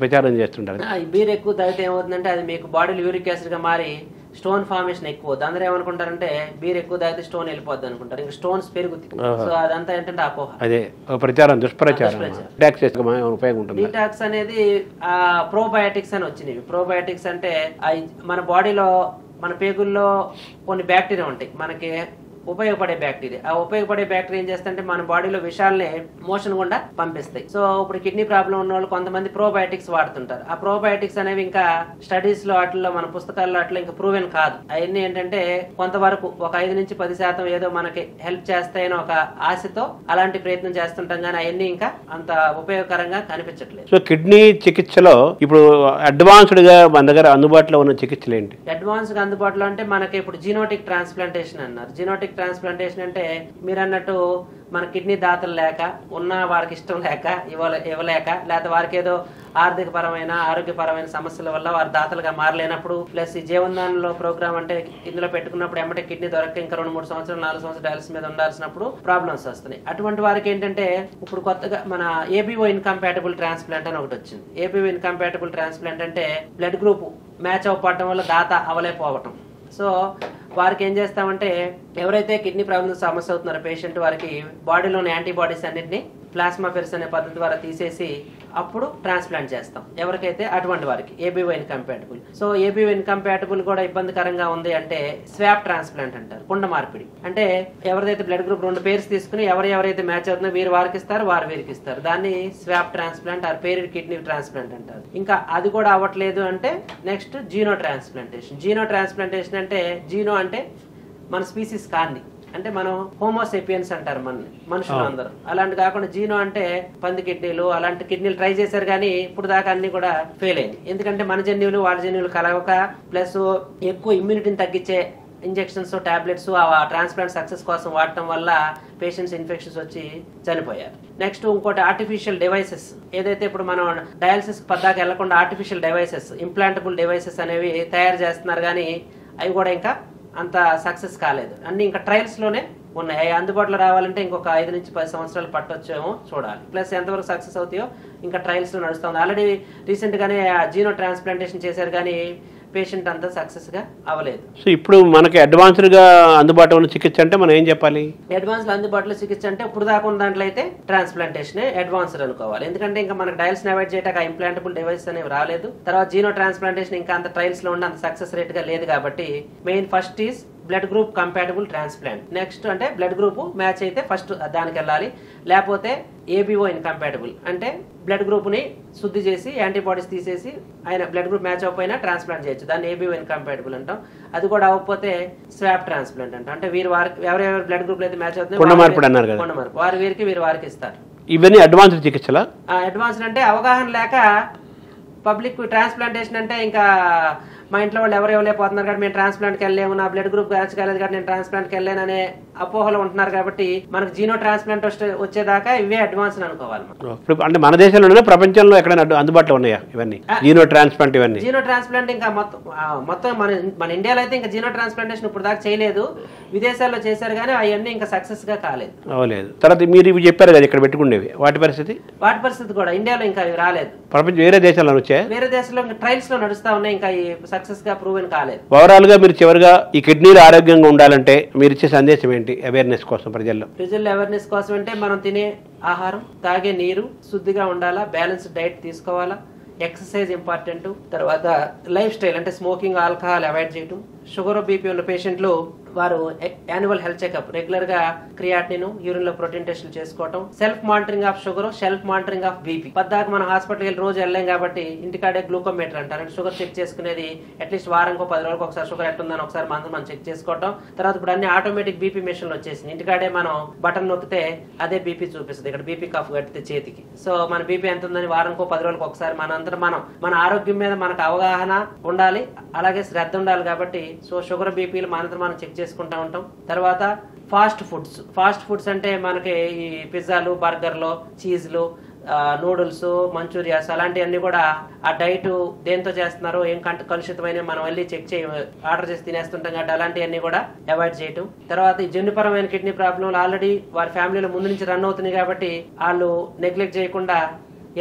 ప్రచారం చేస్తుంటారు. ఈ బీర్ ఎక్కువ తాగితే ఏమవుతుందంటే అది మీకు బాడీలో యూరిక్ యాసిడ్ గా మారి స్టోన్ ఫార్మేషన్ ఎక్కువ. అందరూ ఏమనుకుంటారంటే బీర్ ఎక్కువ తాగితే స్టోన్ వెళ్ళిపోద్ది అనుకుంటారు, ఇంకా స్టోన్స్ పెరుగుతాయి. సో అదంతా ఏంటంటే అపోహ, అదే ప్రచారం, దుష్ప్రచారం. డీటాక్స్ అనేది ప్రోబయాటిక్స్ అని వచ్చినవి. ప్రోబయాటిక్స్ అంటే మన బాడీలో మన పేగుల్లో కొన్ని బ్యాక్టీరియా ఉంటాయి, మనకి ఉపయోగపడే బ్యాక్టీరియా. ఆ ఉపయోగపడే బ్యాక్టీరియా ఏం చేస్తుంటే మన బాడీలో విషాలని మోషన్ గుండా పంపిస్తాయి. సో ఇప్పుడు కిడ్నీ ప్రాబ్లం ఉన్న వాళ్ళు కొంతమంది ప్రోబయాటిక్స్ వాడుతుంటారు. ఆ ప్రోబయాటిక్స్ అనేవి ఇంకా స్టడీస్ లో వాటిల్లో మన పుస్తకాల్లో అట్లా ఇంకా ప్రూవెన్ కాదు. అవన్నీ ఏంటంటే కొంతవరకు ఒక 5-10% ఏదో మనకి హెల్ప్ చేస్తాయని ఒక ఆశతో అలాంటి ప్రయత్నం చేస్తుంటాం, కానీ అవన్నీ ఇంకా అంత ఉపయోగకరంగా కనిపించట్లేదు. సో కిడ్నీ చికిత్సలో ఇప్పుడు అడ్వాన్స్డ్ గా మన దగ్గర అందుబాటులో ఉన్న చికిత్సలు ఏంటి? అడ్వాన్స్ గా అందుబాటులో అంటే మనకి ఇప్పుడు జీనోటిక్ ట్రాన్స్ప్లాంటేషన్ అన్నారు. జీనోటిక్ ట్రాన్స్ప్లాంటేషన్ అంటే మీరు అన్నట్టు మన కిడ్నీ దాతలు లేక ఉన్న వారికి ఇష్టం లేక ఇవ్వలేక లేకపోతే వారికి ఏదో ఆర్థిక పరమైన ఆరోగ్యపరమైన సమస్యల వల్ల వారు దాతలుగా మారలేనప్పుడు ప్లస్ ఈ జీవనదానంలో ప్రోగ్రామ్ అంటే ఇందులో పెట్టుకున్నప్పుడు ఎమ్మటే కిడ్నీ దొరక ఇంకా 2-3 సంవత్సరాలు 4 సంవత్సరాలు డయాలసిస్ మీద ఉండాల్సినప్పుడు ప్రాబ్లమ్స్ వస్తున్నాయి. అటువంటి వారికి ఏంటంటే ఇప్పుడు కొత్తగా మన ఏబీఓ ఇన్కంపాటబుల్ ట్రాన్స్ప్లాంట్ అని ఒకటి వచ్చింది. ఏబీఓ ఇన్కంపాటబుల్ ట్రాన్స్ప్లాంట్ అంటే బ్లడ్ గ్రూప్ మ్యాచ్ అవ్వడం వల్ల దాత అవలేకపోవటం. సో వారికి ఏం చేస్తామంటే ఎవరైతే కిడ్నీ ప్రాబ్లమ్ సమస్య అవుతున్నారో పేషెంట్ వారికి బాడీలోని యాంటీబాడీస్ అన్నింటినీ ప్లాస్మా ఫెరిస్ అనే పద్ధతి ద్వారా తీసేసి అప్పుడు ట్రాన్స్ప్లాంట్ చేస్తాం ఎవరికైతే అటువంటి వారికి ABO incompatible. So ABO incompatible కూడా ఇబ్బందికరంగా ఉంది అంటే స్వాప్ ట్రాన్స్ప్లాంట్ అంటారు, కుండ మార్పిడి. అంటే ఎవరిదైతే బ్లడ్ గ్రూప్ 2 పేర్స్ తీసుకుని ఎవరైతే మ్యాచ్ అవుతుందో వీరు వారికి ఇస్తారు, వారు వీరికి ఇస్తారు. దాన్ని swap transplant or paired kidney transplant అంటారు. ఇంకా అది కూడా అవ్వట్లేదు అంటే next xeno transplantation. Xeno transplantation అంటే జీనో అంటే మన స్పీసీస్ కాంది, అంటే మనం హోమోసేపియన్స్ అంటారు మనుషులు అందరూ. అలాంటి కాకుండా జీనో అంటే పంది కిడ్నీలు అలాంటి కిడ్నీలు ట్రై చేశారు కానీ ఇప్పుడు దాకా అన్ని కూడా ఫెయిల్ అయింది. ఎందుకంటే మన జన్యువులు వాళ్ళ జన్యువులు కలవక ప్లస్ ఎక్కువ ఇమ్యూనిటీని తగ్గించే ఇంజెక్షన్స్ టాబ్లెట్స్ ఆ ట్రాన్స్ప్లాంట్ సక్సెస్ కోసం వాడటం వల్ల పేషెంట్స్ ఇన్ఫెక్షన్స్ వచ్చి చనిపోయారు. నెక్స్ట్ ఇంకోటి ఆర్టిఫిషియల్ డివైసెస్. ఏదైతే ఇప్పుడు మనం డయాలసిస్ పద్దాక వెళ్లకుండా ఆర్టిఫిషియల్ డివైసెస్ ఇంప్లాంటబుల్ డివైసెస్ అనేవి తయారు చేస్తున్నారు కానీ అవి కూడా ఇంకా అంత సక్సెస్ కాలేదు. అన్ని ఇంకా ట్రయల్స్ లోనే ఉన్నాయి. అందుబాటులో రావాలంటే ఇంకొక 5 నుంచి 10 సంవత్సరాలు పట్టొచ్చేమో చూడాలి. ప్లస్ ఎంతవరకు సక్సెస్ అవుతాయో ఇంకా ట్రయల్స్ లో నడుస్తుంది. ఆల్రెడీ రీసెంట్ గానే జీనో ట్రాన్స్ప్లాంటేషన్ చేశారు కానీ పేషెంట్ అంతా సక్సెస్ గా అవ్వలేదు. సో ఇప్పుడు మనకి అడ్వాన్స్డ్ గా అందుబాటులో ఉన్న చికిత్స అంటే మనం ఏం చెప్పాలి? అడ్వాన్స్ అందుబాటులో చికిత్స అంటే ఇప్పుడు దాకా ఉన్న దాంట్లో అయితే ట్రాన్స్ప్లాంటేషన్ అడ్వాన్స్డ్ అనుకోవాలి. ఎందుకంటే ఇంకా మనకు డయాలసిస్ అవాయిడ్ చేయడానికి ఆ ఇంప్లాంటబుల్ డివైస్ అనేవి రాలేదు. తర్వాత జీనో ట్రాన్స్ప్లాంటేషన్ ఇంకా అంత ట్రయల్స్ లో ఉండి అంత సక్సెస్ రేట్ గా లేదు కాబట్టి main first is blood group compatible transplant. Next అంటే బ్లడ్ గ్రూప్ మ్యాచ్ అయితే ఫస్ట్ దానికి వెళ్ళాలి. లేకపోతే ఏబీఓ ఇన్కంపాటబుల్ అంటే బ్లడ్ గ్రూప్ ని శుద్ధి చేసి యాంటీబాడీస్ తీసేసి ఆయన బ్లడ్ గ్రూప్ మ్యాచ్ అవ్వకపోయినా ట్రాన్స్ప్లాంట్ చేయొచ్చు. దాన్ని ఏబీఓ ఇన్కంపాటబుల్ అంటాం. అది కూడా అవ్వకపోతే స్వాప్ ట్రాన్స్ప్లాంట్ అంటాం. అంటే వారికి ఎవరెవరు బ్లడ్ గ్రూప్ అయితే మ్యాచ్ అవుతుంది వారి వీరికి వీరి వారికి ఇస్తారు. ఇవన్నీ అడ్వాన్స్డ్ చికిత్సలా? అడ్వాన్స్డ్ అంటే అవగాహన లేక పబ్లిక్ ట్రాన్స్ప్లాంటేషన్ అంటే ఇంకా మా ఇంట్లో వాళ్ళు ఎవరు ఇవ్వలేకపోతున్నారు కాబట్టి మేము ట్రాన్స్ప్లాంట్కి వెళ్ళలేము, నా బ్లడ్ గ్రూప్ మ్యాచ్ కాలేదు కాబట్టి నేను ట్రాన్స్ప్లాంట్కి వెళ్ళాను అనే అపోహలు ఉంటున్నారు. కాబట్టి మనకు జీనో ట్రాన్స్ప్లాంట్ వచ్చేదాకా ఇవే అడ్వాన్స్ అనుకోవాలి. అంటే మన దేశంలోనే ప్రపంచంలో ఎక్కడైనా అందుబాటులో ఉన్నాయా ఇవన్నీ జీనో ట్రాన్స్ప్లాంట్? ఇవన్నీ జీనో ట్రాన్స్ప్లాంట్ ఇంకా మొత్తం మన ఇండియాలో అయితే ఇంకా జీనో ట్రాన్స్ప్లాంటేషన్ ఇప్పుడు దాకా చేయలేదు. విదేశాల్లో చేశారు కానీ అవన్నీ ఇంకా సక్సెస్ గా కాలేదు. తర్వాత మీరు ఇవి చెప్పారు కదా ఇక్కడ పెట్టుకునేవి, వాటి పరిస్థితి కూడా ఇండియాలో ఇంకా రాలేదు. ప్రపంచం వేరే దేశాల్లో వచ్చాయి, వేరే దేశాల్లో ట్రయల్స్ లో నడుస్తా ఉన్నాయి, ఇంకా సక్సెస్ గా ప్రూవెన్ కాలేదు. ఓవరాల్ గా మీరు చివరిగా ఈ కిడ్నీలు ఆరోగ్యంగా ఉండాలంటే మీరు ఇచ్చే సందేశం ఏంటి అవేర్నెస్ కోసం ప్రజల్లో అవేర్నెస్ కోసం? అంటే మనం తినే ఆహారం, తాగే నీరు శుద్ధిగా ఉండాలా, బ్యాలెన్స్డ్ డైట్ తీసుకోవాలా, ఎక్సర్సైజ్ ఇంపార్టెంట్. తర్వాత లైఫ్ స్టైల్ అంటే స్మోకింగ్, ఆల్కహాల్ అవాయిడ్ చేయటం. షుగర్ బీపీ ఉన్న పేషెంట్లు వారు యాన్యువల్ హెల్త్ చెకప్ రెగ్యులర్ గా క్రియాటినిన్ యూరిన్ లో ప్రోటీన్ టెస్టులు చేసుకోవటం. Self monitoring of sugar, self monitoring of BP. పద్దాక మనం హాస్పిటల్కి వెళ్ళి రోజు వెళ్ళాం కాబట్టి ఇంటికాడే గ్లూకోమీటర్ అంటారు, అంటే షుగర్ చెక్ చేసుకునేది అట్లీస్ట్ వారంకో 10 రోజులకు ఒకసారి షుగర్ ఎట్టుందని ఒకసారి మనం చెక్ చేసుకోవటం. తర్వాత ఇప్పుడు అన్ని ఆటోమేటిక్ బీపీ మెషిన్లు వచ్చేసింది. ఇంటికాడే మనం బటన్ నొక్కితే అదే బీపీ చూపిస్తుంది. ఇక్కడ బీపీ కఫ్ కట్టితే చేతికి. సో మన బీపీ ఎంత ఉందని వారంకో 10 రోజులకు ఒకసారి మన ఆరోగ్యం మీద మనకు అవగాహన ఉండాలి, అలాగే శ్రద్ధ ఉండాలి. కాబట్టి సో షుగర్ బీపీలు మనం చెక్ చేసుకుంటా ఉంటాం. తర్వాత ఫాస్ట్ ఫుడ్స్ అంటే మనకి ఈ పిజ్జాలు, బర్గర్లు, చీజ్లు, నూడిల్స్, మంచూరియాస్ అలాంటివన్నీ కూడా ఆ డైట్ దేంతో చేస్తున్నారో ఏం కలుషితమైన మనం వెళ్ళి చెక్ ఆర్డర్ చేసి తినేస్తుంటాం కాబట్టి అలాంటివన్నీ కూడా అవాయిడ్ చేయటం. తర్వాత ఈ జన్యుపరమైన కిడ్నీ ప్రాబ్లంలు ఆల్రెడీ వారి ఫ్యామిలీలో ముందు నుంచి రన్ అవుతున్నాయి కాబట్టి వాళ్ళు నెగ్లెక్ట్ చేయకుండా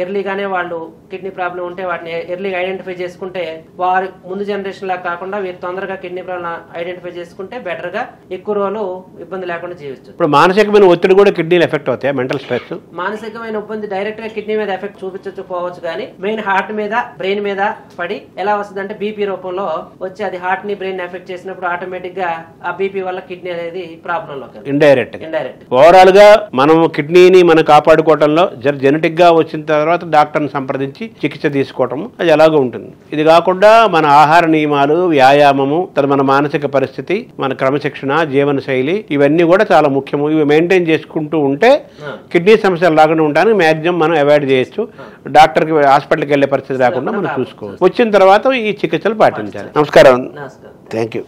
ఎర్లీగానే వాళ్ళు కిడ్నీ ప్రాబ్లం ఉంటే వాటిని ఎర్లీగా ఐడెంటిఫై చేసుకుంటే వారి ముందు జనరేషన్ లా కాకుండా వీరు తొందరగా కిడ్నీ ప్రాబ్లం ఐడెంటిఫై చేసుకుంటే బెటర్ గా ఎక్కువ రోజులు ఇబ్బంది లేకుండా జీవించవచ్చు. ఇప్పుడు మానసికమైన ఒత్తిడి కూడా కిడ్నీలు ఎఫెక్ట్ అవుతాయి, మెంటల్ స్ట్రెస్. మానసికమైన ఇబ్బంది డైరెక్ట్ గా కిడ్నీ మీద ఎఫెక్ట్ చూపించకపోవచ్చు కానీ మెయిన్ హార్ట్ మీద, బ్రెయిన్ మీద పడి ఎలా వస్తుంది అంటే బీపీ రూపంలో వచ్చి అది హార్ట్ ని బ్రెయిన్ ఎఫెక్ట్ చేసినప్పుడు ఆటోమేటిక్ గా ఆ బీపీ వల్ల కిడ్నీ అనేది ప్రాబ్లం లో ఇండైరెక్ట్. ఓవరాల్ గా మనం కిడ్నీని మనం కాపాడుకోవడంలో జెనెటిక్ గా వచ్చిన తర్వాత డాక్టర్ని సంప్రదించి చికిత్స తీసుకోవటం అది ఎలాగో ఉంటుంది. ఇది కాకుండా మన ఆహార నియమాలు, వ్యాయామము, మన మానసిక పరిస్థితి, మన క్రమశిక్షణ, జీవన శైలి ఇవన్నీ కూడా చాలా ముఖ్యము. ఇవి మెయింటైన్ చేసుకుంటూ ఉంటే కిడ్నీ సమస్యలు రాకుండా ఉండడానికి మాక్సిమం మనం అవాయిడ్ చేయొచ్చు. డాక్టర్కి హాస్పిటల్కి వెళ్ళే పరిస్థితి రాకుండా మనం చూసుకోవచ్చు. వచ్చిన తర్వాత ఈ చికిత్సలు పాటించాలి. నమస్కారం. నమస్కారం. Thank you.